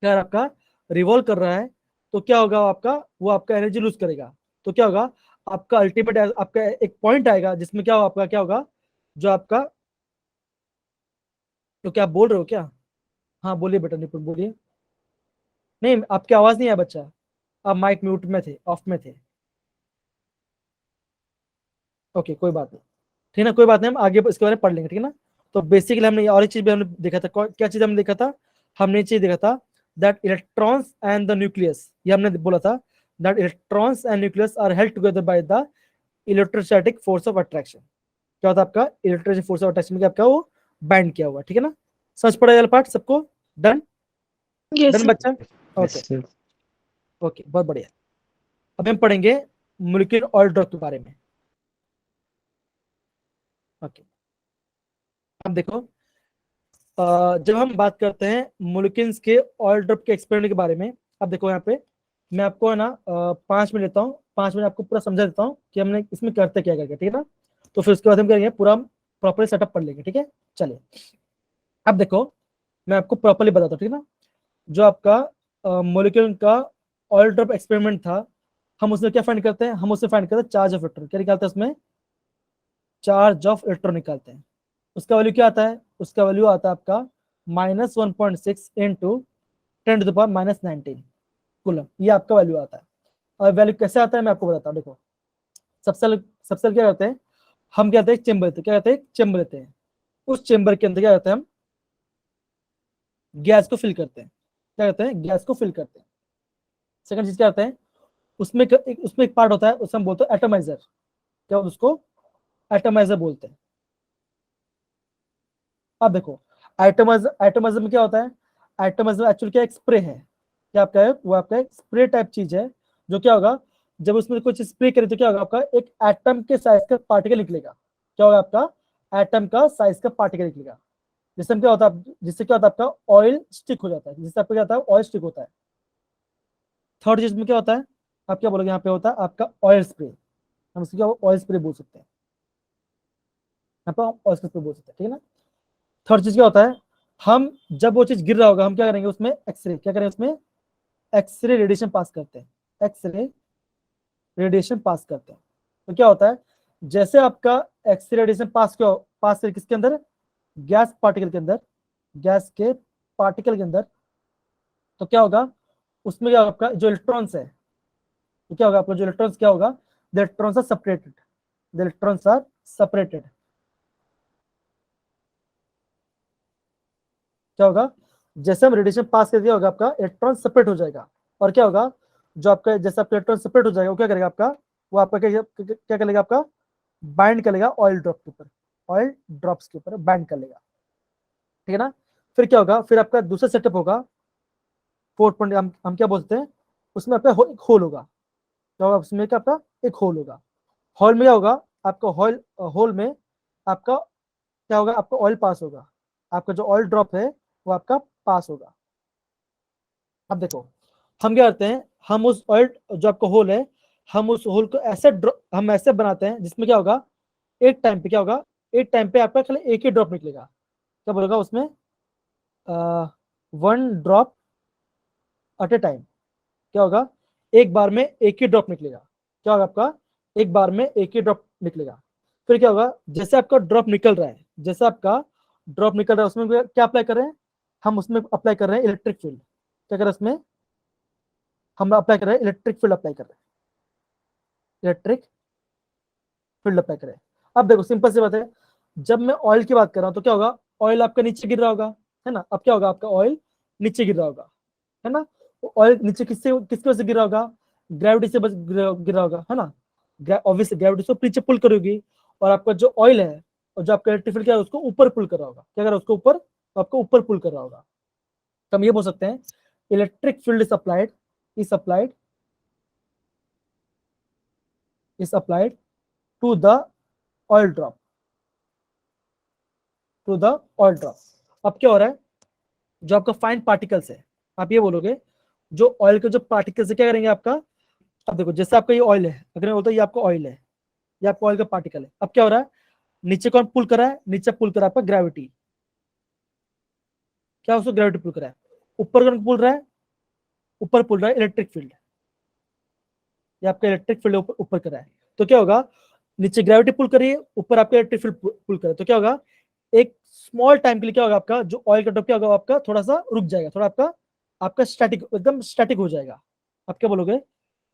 S1: क्या कर रहा है आपका रिवॉल्व कर रहा है, तो क्या होगा आपका, वो आपका एनर्जी लूज करेगा। तो क्या होगा आपका अल्टीमेट, आपका एक पॉइंट आएगा जिसमें क्या होगा आपका, क्या होगा जो आपका, तो क्या आप बोल रहे हो क्या? हाँ बोलिए बेटा, निपुण बोलिए। नहीं आपकी आवाज नहीं है बच्चा, आप माइक म्यूट में थे, ऑफ में थे। ओके कोई बात नहीं, ठीक है ना, कोई बात नहीं, हम आगे इसके बारे में पढ़ लेंगे, ठीक है ना। तो बेसिकली हमने और एक चीज भी हमने देखा था, क्या चीज हमने देखा था, हमने ये चीज देखा था that electrons and the nucleus, ये हमने बोला था that electrons and nucleus are held together by the electrostatic force of attraction. क्या होता है आपका इलेक्ट्रोस्टैटिक फोर्स ऑफ अट्रैक्शन में आपका वो बैंड किया हुआ, ठीक है ना। समझ पड़ा ये पार्ट सबको? डन?
S5: Yes,
S1: done
S5: sir.
S1: बच्चा?
S3: Yes,
S1: okay
S3: sir.
S1: ओके, बहुत बढ़िया। अब हम पढ़ेंगे मोलिक्यूलर ऑयल ड्रॉप के बारे में। ओके, अब देखो, जब हम बात करते हैं मोलिक्यूल्स के ऑयल ड्रॉप के एक्सपेरिमेंट के बारे में, अब देखो यहाँ पे मैं आपको है ना 5 मिनट लेता हूँ, 5 मिनट आपको पूरा समझा देता हूँ कि हमने इसमें करते क्या करके, ठीक है ना। तो फिर उसके बाद हम करेंगे पूरा प्रॉपर सेटअप पढ़ लेंगे, ठीक है। चलिए अब देखो मैं आपको प्रॉपरली बताता हूँ, ठीक है ना। जो आपका मोलिक्यूल का ऑयल ड्रॉप एक्सपेरिमेंट था, हम उसमें क्या फाइंड करते हैं, हम उसमें फाइंड करते हैं चार्ज ऑफ इलेक्ट्रॉन, क्या निकालते हैं उसमें, चार्ज ऑफ इलेक्ट्रॉन निकालते हैं। उसका वैल्यू क्या आता है, उसका वैल्यू आता है आपका -1.6 इंटू 10⁻⁻19 कूलम, ये आपका वैल्यू आता है। और वैल्यू कैसे आता है मैं आपको बताता हूँ। देखो सबसे क्या करते हैं, हम क्या करते हैं चेम्बर लेते हैं, क्या करते हैं चेम्बर लेते हैं, उस चेम्बर के अंदर क्या करते हैं हम गैस को फिल करते हैं, क्या करते हैं गैस को फिल करते हैं। सेकंड चीज क्या करते हैं, उसमें एक पार्ट होता है, उसमें हम बोलते हैं एटमाइजर, क्या उसको एटमाइजर बोलते हैं। अब देखो एटमाइजर में क्या होता है, एटमाइजर एक्चुअली क्या एक स्प्रे है, क्या आपका है वो आपका एक स्प्रे टाइप चीज है, जो क्या होगा जब उसमें कुछ स्प्रे करें तो क्या होगा आपका एक एटम के साइज का पार्टिकल निकलेगा, क्या होगा आपका एटम का साइज का पार्टिकल निकलेगा, जिससे क्या होता है, जिससे क्या होता है आपका ऑयल स्टिक हो जाता है, जिससे आपका क्या होता है ऑयल स्टिक होता है। थर्ड चीज में क्या होता है, आप क्या बोलोगे यहाँ पे होता है आपका ऑयल स्प्रे, हम इसको क्या ऑयल स्प्रे बोल सकते हैं, यहाँ पे ऑयल स्प्रे बोल सकते हैं, ठीक है ना। थर्ड चीज क्या होता है, हम जब वो चीज गिर रहा होगा हम क्या करेंगे उसमें एक्सरे, क्या करेंगे उसमें एक्सरे रेडिएशन पास करते हैं, एक्सरे रेडिएशन पास करते हैं। तो क्या होता है, जैसे आपका एक्सरे रेडिएशन पास करे किसके अंदर, गैस पार्टिकल के अंदर, गैस के पार्टिकल के अंदर, तो क्या होगा उसमें क्या आपका जो इलेक्ट्रॉन्स है, तो क्या होगा आपका जो इलेक्ट्रॉन्स क्या होगा, the electrons are separated, the electrons are separated. क्या होगा, जैसे हम रेडिएशन पास कर दिया होगा आपका इलेक्ट्रॉन सेपरेट हो जाएगा, और क्या होगा जो आपका जैसे आपका इलेक्ट्रॉन सेपरेट हो जाएगा वो क्या करेगा आपका, वो आपका क्या करेगा आपका बाइंड कर लेगा ऑयल ड्रॉप के ऊपर, ऑयल ड्रॉप्स के ऊपर बाइंड कर लेगा, ठीक है ना। फिर क्या होगा, फिर आपका दूसरा सेटअप होगा, फोर्थ पॉइंट हम क्या बोलते हैं, उसमें आपका एक होल होगा, क्या होगा उसमें क्या आपका एक होल होगा, होल में क्या होगा आपका होल में आपका क्या होगा आपका ऑयल पास होगा, आपका जो ऑयल ड्रॉप है वो आपका पास होगा। अब देखो हम क्या करते हैं, हम उस ऑयल जो आपका होल है, हम उस होल को हम ऐसे बनाते हैं जिसमें क्या होगा एक टाइम पे क्या होगा, एक टाइम पे आपका खाली एक ही ड्रॉप निकलेगा, क्या बोलेगा उसमें 1 ड्रॉप एट ए टाइम, क्या होगा एक बार में एक ही ड्रॉप निकलेगा, क्या होगा आपका एक बार में एक ही ड्रॉप निकलेगा। फिर क्या होगा, जैसे आपका ड्रॉप निकल रहा है, जैसे आपका ड्रॉप निकल रहा है उसमें क्या अप्लाई कर रहे हैं, हम उसमें अप्लाई कर रहे हैं इलेक्ट्रिक फील्ड, क्या कर रहे हैं उसमें हम अप्लाई कर रहे हैं इलेक्ट्रिक फील्ड अप्लाई कर रहे हैं, इलेक्ट्रिक फील्ड अप्लाई कर रहे हैं। अब देखो सिंपल सी बात है, जब मैं ऑयल की बात कर रहा हूं तो क्या होगा ऑयल आपका नीचे गिर रहा होगा, है ना। अब क्या होगा आपका ऑयल नीचे गिर रहा होगा, है ना। ऑयल नीचे किसकी वजह से गिर रहा होगा, ग्रेविटी से गिर रहा होगा, है ना। ऑब्वियसली ग्रेविटी से नीचे पुल करोगी, और आपका जो ऑयल है और जो आपका इलेक्ट्रिक फील्ड क्या है उसको ऊपर पुल कर रहा होगा, क्या कर रहा है उसको ऊपर, आपको ऊपर पुल कर रहा होगा। तो हम ये बोल सकते हैं electric field is applied to the oil drop, to the oil drop. अब क्या हो रहा है, जो आपका फाइन पार्टिकल्स है, आप ये बोलोगे जो ऑयल के जो पार्टिकल्स है क्या करेंगे आपका अब देखो जैसे आपका ये ऑयल है, अगर मैं बोलता हूँ ये आपका ऑयल है, ये आपका ऑयल का पार्टिकल है, अब क्या हो रहा है, नीचे कौन पुल कर रहा है, नीचे पुल कर रहा है आपका ग्रेविटी, क्या उसको ग्रेविटी पुल कर रहा है, ऊपर कौन पुल रहा है, ऊपर पुल रहा है इलेक्ट्रिक फील्ड, ये आपका इलेक्ट्रिक फील्ड ऊपर कर रहा है, तो क्या होगा, नीचे ग्रेविटी पुल कर रही है, ऊपर आपका इलेक्ट्रिक फील्ड पुल कर रहा है, तो क्या होगा, एक स्मॉल टाइम के लिए क्या होगा आपका जो ऑयल का ड्रॉप क्या होगा आपका थोड़ा सा रुक जाएगा, थोड़ा आपका आपका स्टैटिक एकदम स्टैटिक हो जाएगा, आप क्या बोलोगे,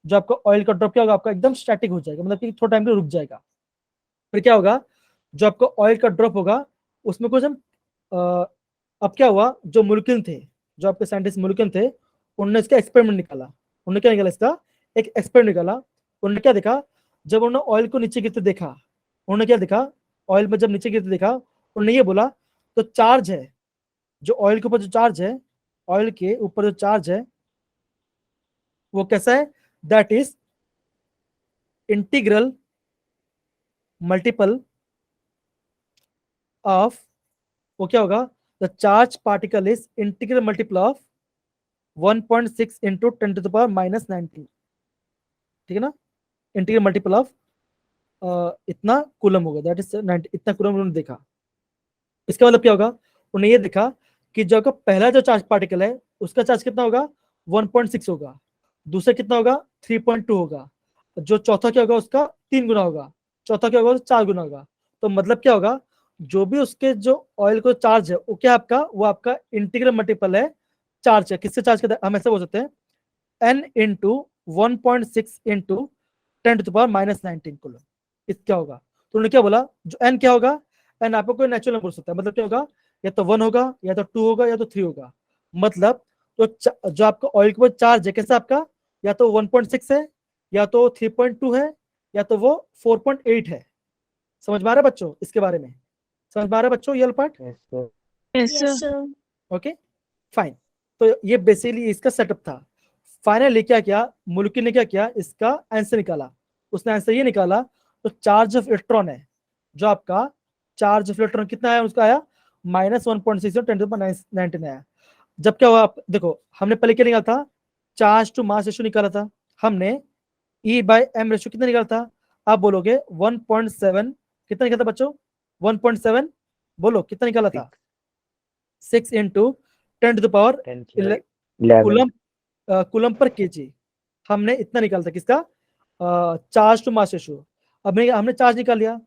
S1: जो आपका ऑयल का ड्रॉप क्या होगा आपका एकदम स्टैटिक हो जाएगा, मतलब कि थोड़ा टाइम के लिए रुक जाएगा, फिर क्या होगा, जो आपका ऑयल का ड्रॉप होगा उसमें कुछ हम अब क्या हुआ, जो मुल्किन थे, जो आपके साइंटिस्ट मुल्किन थे, उन्होंने इसका एक्सपेरिमेंट निकाला, उन्होंने क्या निकाला, इसका एक एक्सपेरिमेंट निकाला, उन्होंने क्या देखा, जब उन्होंने ऑयल को नीचे गिरते देखा, उन्होंने क्या देखा, ऑयल में जब नीचे गिरते देखा, उन्होंने ये बोला, तो चार्ज है, जो ऑयल के ऊपर जो चार्ज है, ऑयल के ऊपर जो चार्ज है वो कैसा है, that is integral multiple of, वो क्या होगा, the charge particle is integral multiple of 1.6 into 10⁻⁻⁹, ठीक है ना, इंटीग्रल मल्टीपल ऑफ इतना कूलम होगा, दैट इज 90, इतना कूलम उन्होंने देखा, इसका मतलब क्या होगा, उन्होंने ये देखा कि जो का पहला जो चार्ज पार्टिकल है उसका चार्ज कितना होगा, 1.6 होगा, दूसरा कितना होगा, 3.2 होगा, जो चौथा क्या होगा उसका 3 गुना होगा, चौथा क्या होगा 4 गुना होगा, तो मतलब क्या होगा, जो भी उसके जो ऑयल को चार्ज है वो क्या आपका, वो आपका इंटीग्रल मल्टीपल है चार्ज है, किससे चार्ज करता है, हम ऐसे बोल सकते हैं n इंटू 1.6 इंटू 10⁻⁻⁹ कूलम, क्या होगा, तो उन्होंने क्या बोला, जो n क्या होगा, n आपको कोई नेचुरल नंबर हो सकता है, मतलब क्या होगा, या तो 1 होगा, या तो 2 होगा, या तो 3 होगा, मतलब तो जो आपका ऑयल के ऊपर चार्ज है कैसा आपका, या तो 1.6 है, या तो 3.2 है, या तो वो 4.8 है, समझ में आ रहा है बच्चों, इसके बारे में समझ में आ रहा है बच्चों ये part,
S3: Yes, sir.
S5: Yes,
S6: Yes,
S5: sir.
S6: sir.
S1: Okay fine, तो ये बेसिकली इसका सेटअप था, फाइनली क्या किया, मुल्की ने क्या किया, इसका आंसर निकाला, उसने आंसर ये निकाला, तो चार्ज ऑफ इलेक्ट्रॉन है, जो आपका चार्ज ऑफ इलेक्ट्रॉन कितना आया, उसका आया -1.6 10⁻⁹ आया, जब क्या हुआ, आप देखो हमने पहले क्या निकाला था, चार्ज टू मास रेशियो निकाला था हमने, E/m रेशियो कितना निकाला था, आप बोलोगे 1.7, कितना निकाला था बच्चों, 1.7, बोलो कितना निकाला था, 6 इंटू 10⁻11
S3: 11.
S1: कूलम पर केजी, हमने इतना निकाला था किसका, चार्ज टू मास रेशियो, अब हमने चार्ज निकाल लिया,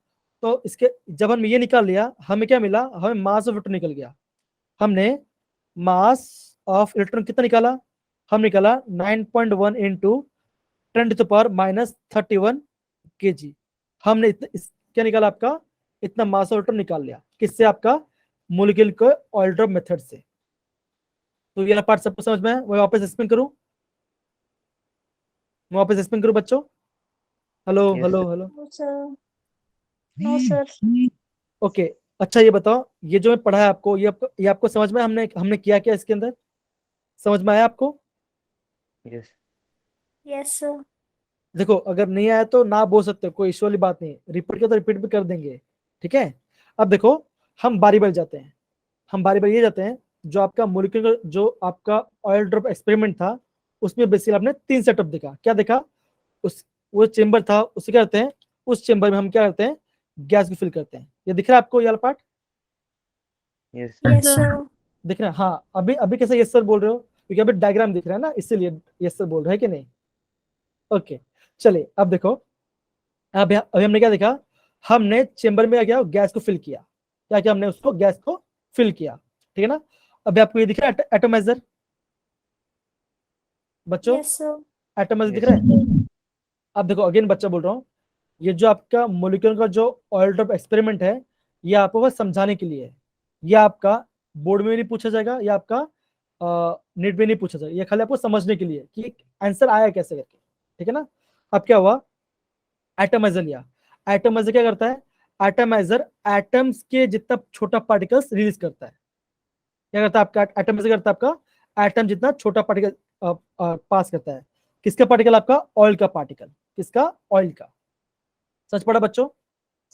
S1: तो इसके जब हमने ये निकाल लिया हमें क्या मिला, हमें मास ऑफ इलेक्ट्रॉन निकल गया, हमने मास ऑफ इलेक्ट्रॉन कितना निकाला, हम निकाला 9.1 इंटू 10⁻31 kg, हमने क्या निकाला आपका, इतना मास ऑफ इलेक्ट्रॉन निकाल लिया, किससे, आपका मोलिक्यूल को ऑयल ड्रॉप मेथड से, तो ये पार्ट सबको समझ में है, मैं वापस एक्सप्लेन करूं, मैं वापस एक्सप्लेन करूं बच्चों, hello
S3: Yes,
S1: hello
S3: sir.
S1: Hello,
S6: No, sir. No, sir.
S1: Okay, अच्छा ये बताओ, ये जो मैं पढ़ा है आपको, ये आपको समझ में, हमने हमने किया क्या इसके अंदर, समझ में आया आपको,
S3: Yes.
S6: Yes, sir.
S1: देखो अगर नहीं आया तो ना बोल सकते, कोई इश्यू वाली बात नहीं, रिपीट किया तो रिपीट भी कर देंगे, ठीक है, अब देखो हम बारी बारी जाते हैं, हम बारी बारी ये जाते हैं, जो आपका मोलिक्यूल जो आपका ऑयल ड्रॉप एक्सपेरिमेंट था, उसमें बेसिकली आपने 3 सेटअप देखा, क्या देखा, उस वो चेंबर था, उससे क्या करते हैं, उस चेंबर में हम क्या करते हैं, गैस को फिल करते हैं, ये दिख रहा है आपको ये वाला part,
S3: Yes, sir.
S6: Yes, sir.
S1: दिख रहा है, हाँ अभी अभी कैसे यस सर बोल रहे हो, क्योंकि अभी डायग्राम दिख रहा है ना, इसीलिए यस सर बोल रहे हैं कि नहीं, ओके चलिए अब देखो, अभी हमने क्या देखा, हमने चेंबर में क्या किया, गैस को फिल किया, क्या किया हमने, उसको गैस को फिल किया, ठीक है ना, अभी आपको ये दिख रहा है एटोमाइजर, बच्चों
S6: Yes, sir.
S1: एटोमाइजर दिख
S3: Yes,
S1: रहा है, अब देखो अगेन बच्चा बोल रहा हूँ, ये जो आपका मोलिक्यूल का जो ऑयल ड्रॉप एक्सपेरिमेंट है, ये आपको बस समझाने के लिए है, ये आपका बोर्ड में नहीं पूछा जाएगा, या आपका नेट में नहीं पूछा जाएगा, ये खाली आपको समझने के लिए कि आंसर आया कैसे करके, ठीक है ना, अब क्या हुआ, एटमाइजर लिया, एटमाइजर क्या करता है, एटमाइजर एटम्स के जितना छोटा पार्टिकल्स रिलीज करता है, क्या करता है आपका एटमाइजर, करता है आपका एटम जितना छोटा पार्टिकल पास करता है, किसका पार्टिकल, आपका ऑयल का पार्टिकल, किसका, ऑयल का, समझ पड़ा बच्चों,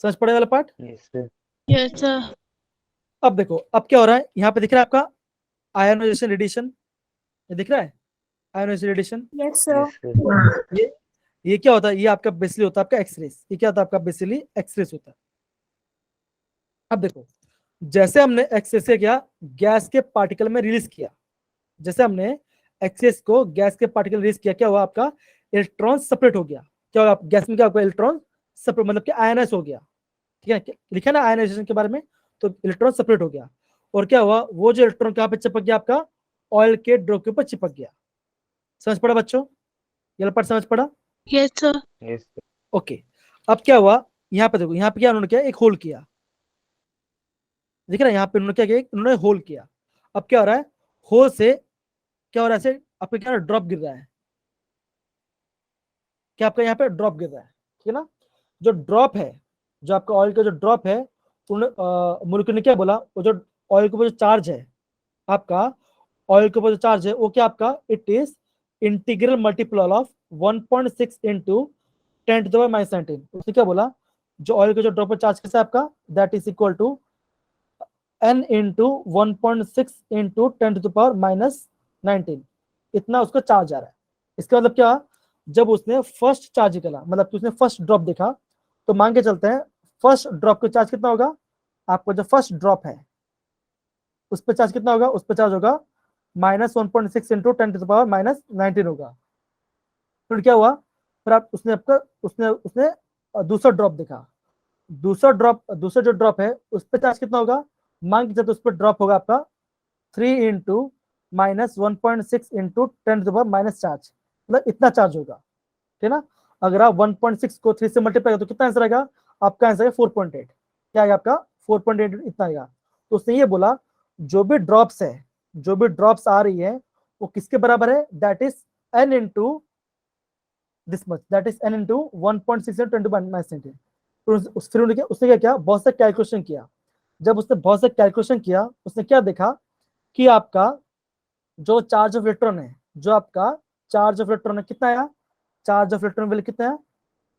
S1: समझ पड़े वाला part,
S3: yes, sir.
S5: Yes, sir.
S1: अब देखो अब क्या हो रहा है, यहाँ पे दिख रहा है आपका आयोनाइजेशन रेडिएशन, ये दिख रहा है ionisation radiation,
S6: Yes, sir.
S3: Yes, sir.
S1: ये ये क्या होता है, ये आपका बेसिकली होता है आपका एक्सरेस, ये क्या होता है आपका बेसिकली एक्सरेस होता है। अब देखो जैसे हमने एक्सरेस से क्या गैस के पार्टिकल में रिलीज किया, जैसे हमने एक्सेस को गैस के पार्टिकल रिलीज किया, क्या हुआ आपका इलेक्ट्रॉन सेपरेट हो गया, क्या हुआ गैस में क्या हुआ इलेक्ट्रॉन सेपरेट मतलब कि आयनाइज हो गया, ठीक है लिखा ना आयनाइजेशन के बारे में, तो इलेक्ट्रॉन सेपरेट हो गया और क्या हुआ वो जो इलेक्ट्रॉन कहाँ पे चिपक गया आपका ऑयल के ड्रॉप के ऊपर चिपक गया। समझ पड़ा बच्चों, ये पार्ट समझ पड़ा?
S5: Yes, sir.
S3: Yes.
S1: ओके अब क्या हुआ यहाँ पे देखो, यहाँ पे क्या उन्होंने किया एक होल किया, देख रहे हैं यहाँ पे उन्होंने क्या किया उन्होंने होल किया। अब क्या हो रहा है होल से क्या हो रहा है ऐसे आपका क्या ड्रॉप गिर रहा है, क्या आपका यहाँ पे ड्रॉप गिर रहा है, ठीक है ना। जो ड्रॉप है जो आपका ऑयल का जो ड्रॉप है मुल्क ने क्या बोला वो जो ऑयल के ऊपर जो चार्ज है आपका ऑयल के ऊपर जो चार्ज है वो क्या आपका it is integral multiple of 1.6 into 10 to the power -19। उसने क्या बोला जो ऑयल का जो ड्रॉप चार्ज कैसा है आपका that is equal to n into 1.6 into 10 to the power -19, इतना उसका चार्ज आ रहा है। इसका मतलब क्या जब उसने फर्स्ट चार्ज निकला मतलब कि उसने फर्स्ट ड्रॉप देखा तो मान के चलते हैं फर्स्ट ड्रॉप का चार्ज कितना होगा, आपका जो फर्स्ट ड्रॉप है उस पर चार्ज कितना होगा, उस पर चार्ज होगा -1.6 इंटू 10 टू द पावर -19 होगा। फिर क्या हुआ फिर आप उसने आपका उसने दूसरा ड्रॉप देखा, दूसरा जो ड्रॉप है उस पर चार्ज कितना होगा, मान के चलते उस पर ड्रॉप होगा आपका 3 into -1.6 into 10 to the power minus charge, मतलब इतना चार्ज होगा, ठीक है ना। अगर आप 1.6 को 3 से मल्टीप्लाई करो तो कितना आंसर आएगा आपका, आंसर है 4.8, क्या आएगा आपका 4.8 इतना आएगा। तो उसने ये बोला जो भी ड्रॉप्स है जो भी ड्रॉप्स आ रही है वो किसके बराबर है, that is n into this much, that is n into 1.6 10 to -19। फिर उसने क्या किया बहुत से कैलकुलेशन किया, जब उसने बहुत से कैलकुलेशन किया उसने क्या देखा कि आपका जो चार्ज ऑफ इलेक्ट्रॉन है जो आपका चार्ज ऑफ इलेक्ट्रॉन है कितना आया, चार्ज ऑफ इलेक्ट्रॉन वैल्यू कितना है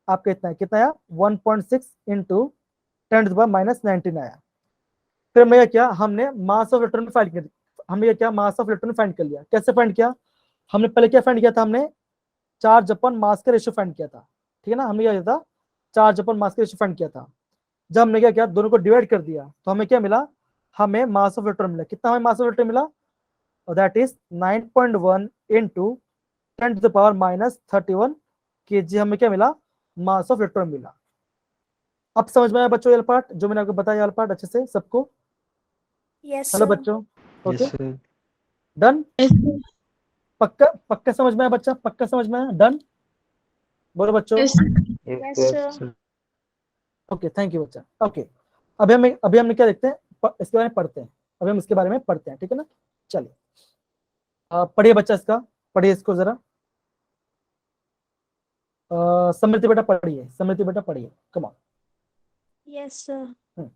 S1: आपका कितना आया 1.6 इंटू 10 टू द पावर -19 आया। फिर मैं क्या हमने मास ऑफ इलेक्ट्रॉन फाइंड कर हमने क्या मास ऑफ इलेक्ट्रॉन फाइंड कर लिया, कैसे फाइंड किया हमने पहले क्या फाइंड किया था, हमने चार्ज अपन मास का रेशियो फाइंड किया था, ठीक है ना। हमने क्या किया था चार्ज अपन मास का रेशियो फाइंड किया था, जब हमने क्या किया दोनों को डिवाइड कर दिया तो हमें क्या मिला, हमें मास ऑफ इलेक्ट्रॉन मिला, कितना हमें मास ऑफ इलेक्ट्रॉन मिला that is 9.1 into 10 to the power -31 kg हमें क्या मिला मास ऑफ इलेक्ट्रॉन मिला। अब समझ में आया बच्चों ये पार्ट जो मैंने आपको बताया ये पार्ट अच्छे से सबको?
S6: Yes,
S1: hello
S6: sir.
S1: बच्चों okay
S7: Yes, sir.
S1: Done,
S5: Yes, sir.
S1: पक्का समझ में आया बच्चा, पक्का समझ में आया, डन बोलो बच्चों।
S5: Yes, sir.
S6: Yes,
S3: Yes,
S6: sir.
S1: Okay thank you बच्चा। ओके अभी हम क्या देखते हैं इसके बारे में पढ़ते हैं, अभी हम इसके बारे में पढ़ते हैं, ठीक है ना। चलिए पढ़िए बच्चा इसका, पढ़िए इसको जरा समृति बेटा पढ़िए, समृति बेटा पढ़िए come on.
S6: Yes, sir.
S1: Hmm.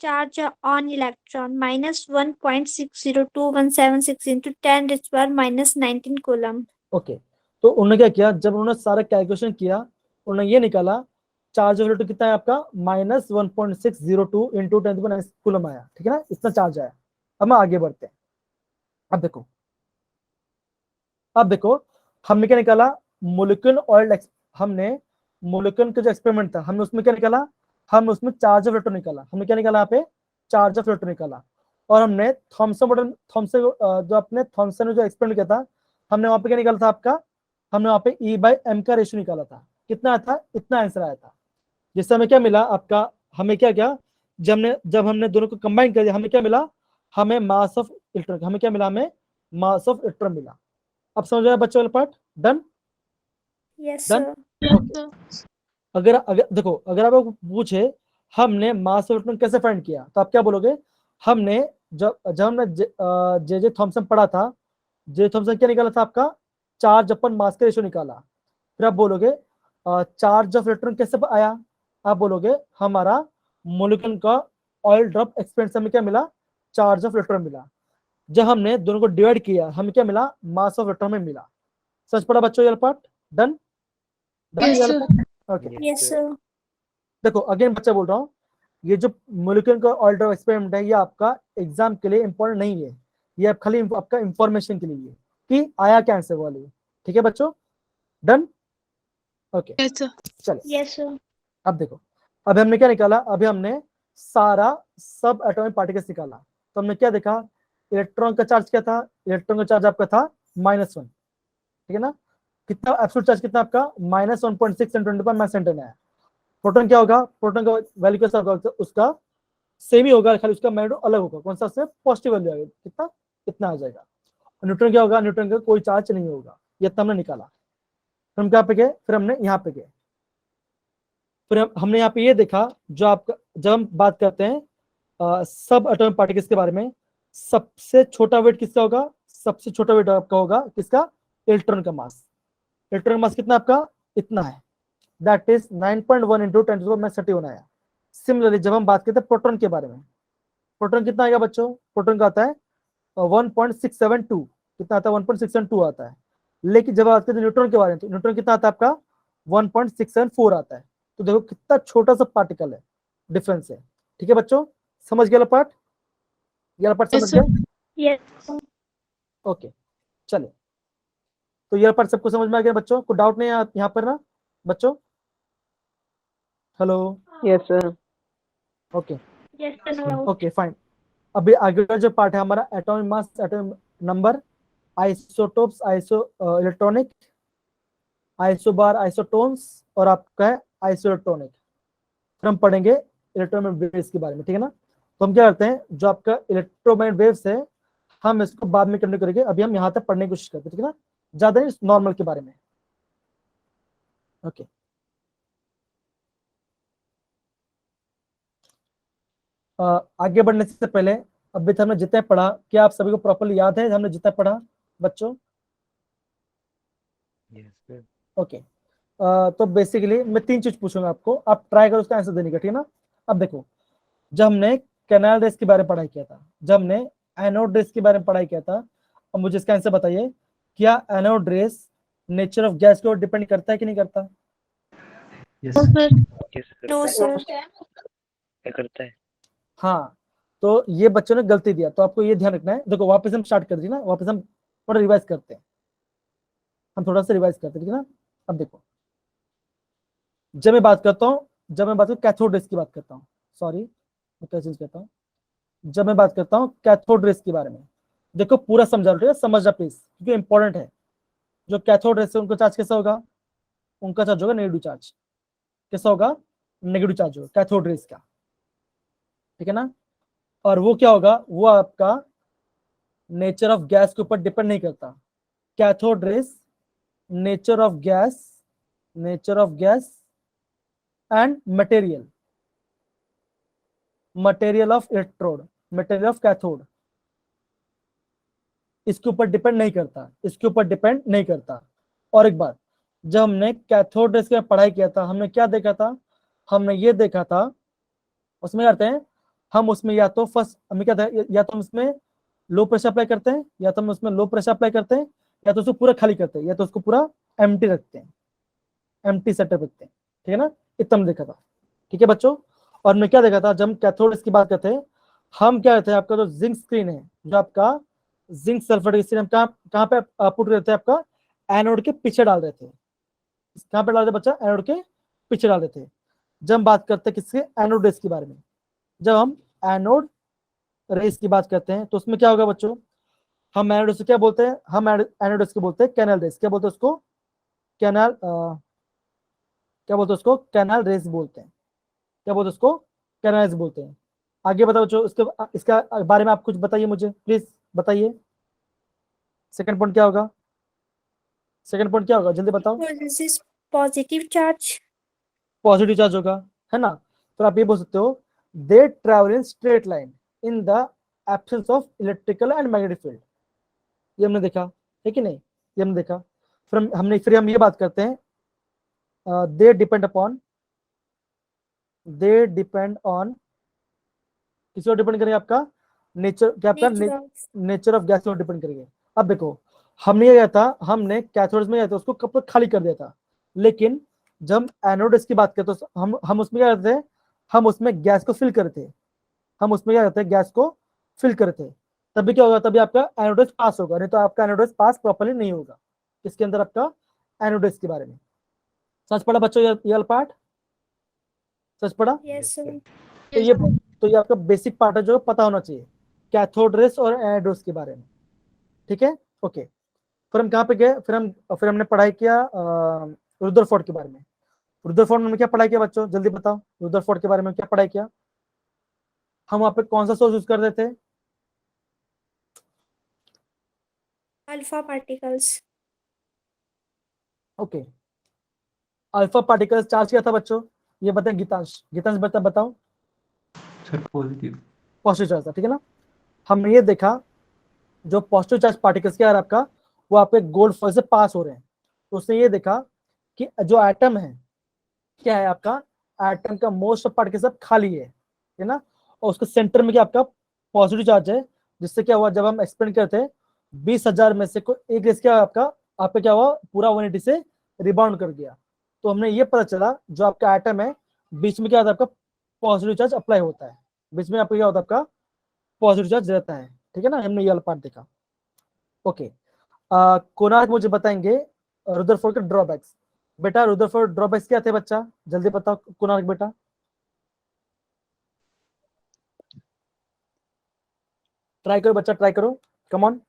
S6: Charge on electron -1.602176 into 10 raised to power -19 coulomb.
S1: Okay तो उन्होंने क्या किया जब उन्होंने सारा कैलकुलेशन किया उन्होंने ये निकाला चार्ज ऑफ इलेक्ट्रॉन कितना है आपका -1.602 इंटू 10 कूलम आया, ठीक है ना, इतना चार्ज आया। अब हम आगे बढ़ते हैं, अब देखो हमने क्या निकाला मोलिक्यूल ऑयल, हमने मोलिक्यूल का जो एक्सपेरिमेंट था हमने उसमें क्या निकाला, हमने उसमें चार्ज ऑफ इलेक्ट्रॉन निकाला, हमने क्या निकाला यहाँ पे चार्ज ऑफ इलेक्ट्रॉन निकाला। और हमने थॉमसन जो अपने थॉमसन ने जो एक्सपेरिमेंट किया था हमने वहां पे क्या निकाला था आपका, हमने वहां पे E/m का रेशियो निकाला था, कितना आया था इतना आंसर आया था। जिससे हमें क्या मिला आपका, हमें क्या जब हमने दोनों को कंबाइन कर दिया हमें क्या मिला, हमें मास ऑफ इलेक्ट्रॉन, हमें क्या मिला, हमें मास ऑफ इलेक्ट्रॉन मिला। अब समझ आया बच्चों वाला part, done
S6: Yes,
S1: done.
S6: sir.
S5: Yes, sir.
S1: अगर देखो अगर आप पूछे हमने मास ऑफ इलेक्ट्रॉन कैसे फाइंड किया तो आप क्या बोलोगे, हमने जब हमने जे थॉमसन पढ़ा था, जे थॉमसन क्या निकाला था आपका चार्ज अपन मास का रेशियो निकाला। फिर आप बोलोगे चार्ज ऑफ इलेक्ट्रॉन कैसे आया, आप बोलोगे हमारा मोलिक्यूल का ऑयल ड्रॉप एक्सपेरिमेंट से हमें क्या मिला चार्ज ऑफ इलेक्ट्रॉन मिला। जब हमने दोनों को डिवाइड किया हमें क्या मिला मास ऑफ इलेक्ट्रॉन में मिला। समझ पड़ा बच्चों ये part, done
S5: Yes, sir.
S1: Okay.
S6: Yes, sir.
S1: देखो अगेन बच्चा बोल रहा हूँ ये जो मोलिक्यूल का ऑयल ड्रॉप एक्सपेरिमेंट है ये आपका एग्जाम के लिए इंपॉर्टेंट नहीं है, ये खाली आपका इंफॉर्मेशन के लिए कि आया क्या आंसर वाले, ठीक है बच्चों। डन? Okay
S5: Yes, sir.
S1: चलिए
S6: Yes, sir.
S1: अब देखो, अभी हमने क्या निकाला, अभी हमने सारा सब एटॉमिक पार्टिकल्स निकाला। तो हमने क्या देखा, इलेक्ट्रॉन का चार्ज क्या था, इलेक्ट्रॉन का चार्ज आपका था -1, ठीक है ना। कितना एब्सोल्यूट चार्ज कितना आपका, -1.6 × 10⁻⁻⁹ आया। प्रोटॉन क्या होगा, प्रोटॉन का वैल्यू कैसा होगा, उसका सेम ही होगा, खाली उसका मैग्नेट अलग होगा। कौन सा, से पॉजिटिव वैल्यू आएगा, कितना, इतना आ जाएगा। न्यूट्रॉन क्या होगा, न्यूट्रॉन का कोई चार्ज नहीं होगा। ये इतना हमने निकाला। फिर हम क्या पे गए, फिर हमने यहाँ पे गए, फिर हमने यहाँ पे ये देखा, जो आपका जब हम बात करते हैं सब एटॉमिक पार्टिकल्स के बारे में, सबसे छोटा वेट किसका होगा, सबसे छोटा वेट आपका होगा किसका, इलेक्ट्रॉन का मास। इलेक्ट्रॉन का मास कितना आपका, इतना है, दैट इज 9.1 × 10⁻31 आया। सिमिलरली जब हम बात करते हैं प्रोटॉन के बारे में, प्रोटॉन कितना आएगा बच्चों, प्रोटॉन का आता है 1.672, कितना आता है, 1.672 आता है। लेकिन जब बात करते हैं न्यूट्रॉन के बारे में, तो न्यूट्रॉन कितना आता है आपका, 1.674 आता है। तो देखो कितना छोटा सा पार्टिकल है, डिफरेंस है। ठीक है बच्चों, समझ गया पार्ट, ये पार्ट
S5: Yes,
S1: समझ
S5: sir.
S1: गया?
S6: Yes, sir.
S1: ओके चलिए, तो ये पार्ट सबको समझ में आ गया बच्चों, को डाउट नहीं है यहाँ पर ना बच्चों? Hello?
S8: Yes, sir.
S1: Okay
S6: Yes, sir. No doubt.
S1: Okay fine. अभी आगे का जो पार्ट है हमारा, atomic mass, atomic number, isotopes, electronic, isobar, isotones, और आपका है आइसोइलेक्ट्रॉनिक। फिर हम पढ़ेंगे इलेक्ट्रोमैग्नेटिक वेव्स के बारे में, ठीक है ना। तो हम क्या करते हैं, जो आपका इलेक्ट्रोमैग्नेटिक वेव्स है, हम इसको बाद में कंटिन्यू करेंगे, अभी हम यहाँ तक पढ़ने की कोशिश करते हैं, ठीक है ना, ज्यादा नहीं, नॉर्मल के बारे में। ओके आगे बढ़ने से पहले अभी तक हमने जितना पढ़ा, क्या आप सभी को प्रॉपर्ली याद है हमने जितना पढ़ा बच्चों?
S3: Yes, sir.
S1: ओके तो बेसिकली मैं 3 चीज पूछूंगा आपको, आप ट्राई करो उसका आंसर देने का, ठीक है ना। अब देखो, जब हमने कैनाल रेस के बारे में पढ़ाई किया था, जब हमने एनोड रेस के बारे में पढ़ाई किया था, अब मुझे इसका आंसर बताइए, क्या anode rays nature of gas को डिपेंड करता है कि नहीं करता?
S7: Yes.
S5: No, sir.
S3: Yes, sir.
S6: No, sir.
S3: क्या करता है?
S1: हाँ, तो ये बच्चों ने गलती दिया, तो आपको ये ध्यान रखना है। देखो वापस हम स्टार्ट कर दिए ना, वापस हम थोड़ा रिवाइज करते हैं, हम थोड़ा सा रिवाइज करते हैं, ठीक है ना। अब देखो, जब मैं बात करता हूँ, जब मैं बात करता हूँ कैथोड रेस की बात करता हूँ, सॉरी मैं क्या चीज कहता हूँ, जब मैं बात करता हूँ कैथोड रेस के बारे में, देखो पूरा समझा, ठीक है, समझना प्लीज, क्योंकि इंपॉर्टेंट है। जो कैथोड रेस है उनका चार्ज कैसा होगा, उनका चार्ज होगा नेगेटिव चार्ज, कैसा होगा, नेगेटिव चार्ज होगा कैथोड रेस का, ठीक है ना। और वो क्या होगा, वो आपका नेचर ऑफ गैस के ऊपर डिपेंड नहीं करता। Cathode rays nature of gas, nature of gas and material, material of electrode, material of cathode, इसके ऊपर डिपेंड नहीं करता, इसके ऊपर डिपेंड नहीं करता। और एक बात, जब हमने कैथोड रेस की पढ़ाई किया था, हमने क्या देखा था, हमने ये देखा था, उसमें करते हैं हम, उसमें या तो फर्स्ट हमें क्या था, या तो हम उसमें लो प्रेशर अप्लाई करते हैं, या तो हम उसमें लो प्रेशर अप्लाई करते हैं, या तो उसको पूरा खाली करते हैं, या तो उसको पूरा एम्प्टी रखते हैं, एम्प्टी सेटअप रखते हैं, ठीक है ना। इतना हमने देखा था, ठीक है बच्चों। और मैं क्या देखा था, जब हम कैथोड रेस की बात करते हैं, हम क्या करते हैं, आपका जो जिंक स्क्रीन है, जो आपका जिंक सल्फेट स्क्रीन, हम कहाँ पे पुट करते हैं, आपका एनोड के पीछे डाल देते हैं। कहाँ पे डाल देते बच्चा, एनोड के पीछे डाल देते हैं। जब हम बात करते हैं किसके, एनोड रेस के बारे में, जब हम एनोड रेस की बात करते हैं, तो उसमें क्या होगा बच्चों, हम एनोड रेस क्या बोलते हैं, हम एनोड रेस को बोलते हैं कैनल रेस, क्या बोलते हैं उसको, कैनल क्या बोलते हैं उसको, कैनल रेस बोलते हैं, क्या बोलते हैं उसको, कैनल रेस बोलते हैं। आगे बताओ बच्चों, इसका बारे में आप कुछ बताइए मुझे, प्लीज बताइए। सेकंड पॉइंट क्या होगा, सेकंड पॉइंट क्या होगा, जल्दी बताओ।
S6: This is positive charge.
S1: Positive charge होगा, है ना। तो आप ये बोल सकते हो, दे travel in straight line in the absence of electrical and magnetic field. ये हमने देखा है कि नहीं, ये हमने देखा। फिर हम ये बात करते हैं, they depend upon, they depend on, किसी और डिपेंड करेंगे, आपका नेचर, क्या आपका नेचर ऑफ गैस पर डिपेंड करेंगे। अब देखो, हमने ये किया था, हमने कैथोड में गया था, उसको कब खाली कर दिया था, लेकिन जब हम एनोड की बात करते तो हम उसमें क्या करते हैं, हम उसमें गैस को फिल करते हैं, हम उसमें क्या करते हैं, गैस को फिल करते हैं। तभी क्या होगा, तभी आपका एनोड पास होगा, नहीं तो आपका एनोड पास प्रॉपर्ली नहीं होगा। इसके अंदर आपका एनोड्स के बारे में। समझ पड़ा बच्चों ये वाला पार्ट? समझ पड़ा?
S6: Yes, sir.
S1: तो ये आपका बेसिक पार्ट है जो पता होना चाहिए, कैथोड रेस और एनोड्स के बारे में। ठीक है, ओके। फिर हम कहाँ पे गए? फिर हमने पढ़ाई किया रुदरफोर्ड के बारे में। रुदरफोर्ड में क्या पढ़ाई किया बच्चों, जल्दी बताओ, रुदरफोर्ड के बारे में क्या पढ़ाई किया? हम वहाँ पे कौन सा सोर्स यूज कर रहे थे?
S6: Alpha particles.
S1: Okay, alpha particles charge क्या था बच्चों, ये बताएं गीतांश, बताओ।
S7: Sir positive.
S1: पॉजिटिव चार्ज था, ठीक है ना। हमने ये देखा जो पॉजिटिव चार्ज पार्टिकल्स क्या है आपका, वो आपके गोल्ड फॉइल से पास हो रहे हैं। तो उसने ये देखा कि जो एटम है क्या है आपका, एटम का मोस्ट ऑफ पार्टिकल्स सब खाली है ना, और उसके सेंटर में क्या आपका पॉजिटिव चार्ज है, जिससे क्या हुआ जब हम एक्सपेरिमेंट करते हैं 20,000 में से कोई एक गैस क्या आपका क्या हुआ, पूरा 180 से रिबाउंड कर गया। तो हमने ये पता चला जो आपका एटम है बीच में क्या होता है आपका पॉजिटिव चार्ज अप्लाई होता है, बीच में आपका क्या होता है आपका पॉजिटिव चार्ज रहता है, ठीक है ना। हमने ये वाला पार्ट देखा। ओके, कोणार्क मुझे बताएंगे रुदरफोर्ड के ड्रॉबैक्स। बेटा रुदरफोर्ड ड्रॉबैक्स क्या थे बच्चा, जल्दी बताओ कोणार्क बेटा। ट्राई करो बच्चा, ट्राई करो, कम ऑन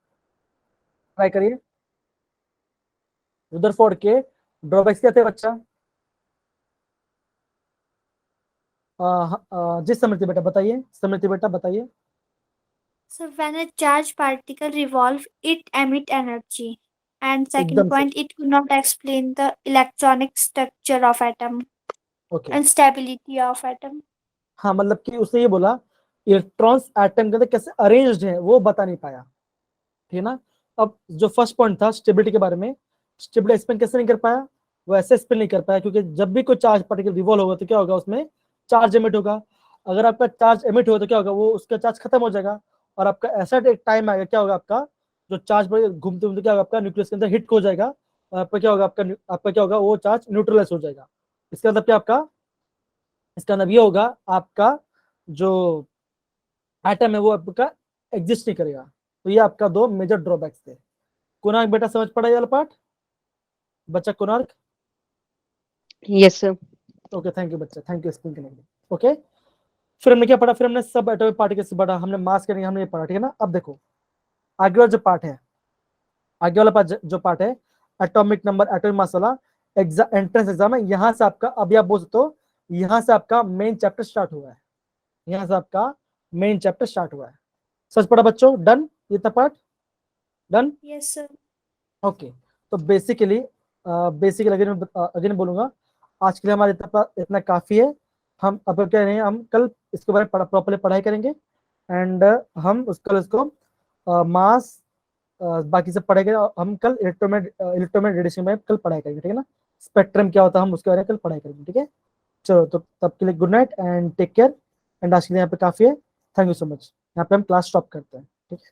S1: ट्राई करिए। रुदरफोर्ड के ड्रॉबैक्स क्या थे बच्चा? जी समृति बेटा बताइए, समृति बेटा बताइए।
S6: So when a charged particle revolve, it emit energy. And second
S1: एकदम से,
S6: point, it could not explain the electronic structure of atom
S1: okay.
S6: and stability of atom.
S1: हाँ मतलब कि उसने ये बोला इलेक्ट्रॉन्स एटम के अंदर कैसे अरेंज्ड हैं वो बता नहीं पाया, ठीक है ना। अब जो फर्स्ट पॉइंट था स्टेबिलिटी के बारे में, स्टेबिलिटी एक्सप्लेन कैसे नहीं कर पाया, वो ऐसे एक्सप्लेन नहीं कर पाया क्योंकि जब भी कोई चार्ज पार्टिकल रिवॉल्व होगा तो क्या होगा, उसमें चार्ज एमिट होगा। अगर आपका चार्ज एमिट होगा तो क्या होगा, वो उसका चार्ज खत्म हो जाएगा और आपका ऐसा एक टाइम आएगा, क्या होगा आपका जो चार्ज घूमते घूमते क्या होगा आपका न्यूक्लियस के अंदर हिट हो जाएगा और आपका क्या होगा आपका क्या होगा वो चार्ज न्यूट्रलाइज हो जाएगा। इसका मतलब क्या आपका, इसका मतलब ये होगा आपका जो एटम है वो आपका एग्जिस्ट नहीं करेगा। तो ये आपका दो मेजर ड्रॉबैक्स थे। कोणार्क बेटा समझ पड़ा ये वाला पार्ट बच्चा? Konark
S9: Yes, sir.
S1: Okay, thank you बच्चा, थैंक यू एक्सप्लेन करने के लिए। ओके, फिर हमने क्या पढ़ा, फिर हमने सब एटॉमिक पार्टिकल्स से पढ़ा, हमने मास करेंगे, हमने ये पढ़ा, ठीक है ना। अब देखो आगे वाला जो पार्ट है, आगे वाला जो पार्ट है एटॉमिक नंबर एटॉमिक मास वाला एंट्रेंस एग्जाम है। यहाँ से आपका अभी आप बोल सकते हो यहाँ से आपका मेन चैप्टर स्टार्ट हुआ है, यहाँ से आपका मेन चैप्टर स्टार्ट हुआ है। सच पढ़ा बच्चों? डन ये था part? Done?
S6: Yes, sir.
S1: Okay, तो बेसिकली अगेन बोलूंगा आज के लिए हमारे इतना काफी है। हम अब क्या रहे हैं, हम कल इसके बारे में प्रॉपर्ली पढ़ाई करेंगे एंड हम इसको मास बाकी सब पढ़ाई करेंगे। हम कल इलेक्ट्रोमैग्नेटिक रेडिएशन में कल पढ़ाई करेंगे, ठीक है ना। स्पेक्ट्रम क्या होता है हम उसके बारे में कल पढ़ाई करेंगे, ठीक है। चलो तो तब के लिए good night and take care and आज के लिए यहाँ पे काफी है। Thank you so much. यहाँ पे हम क्लास स्टॉप करते हैं, ठीक है।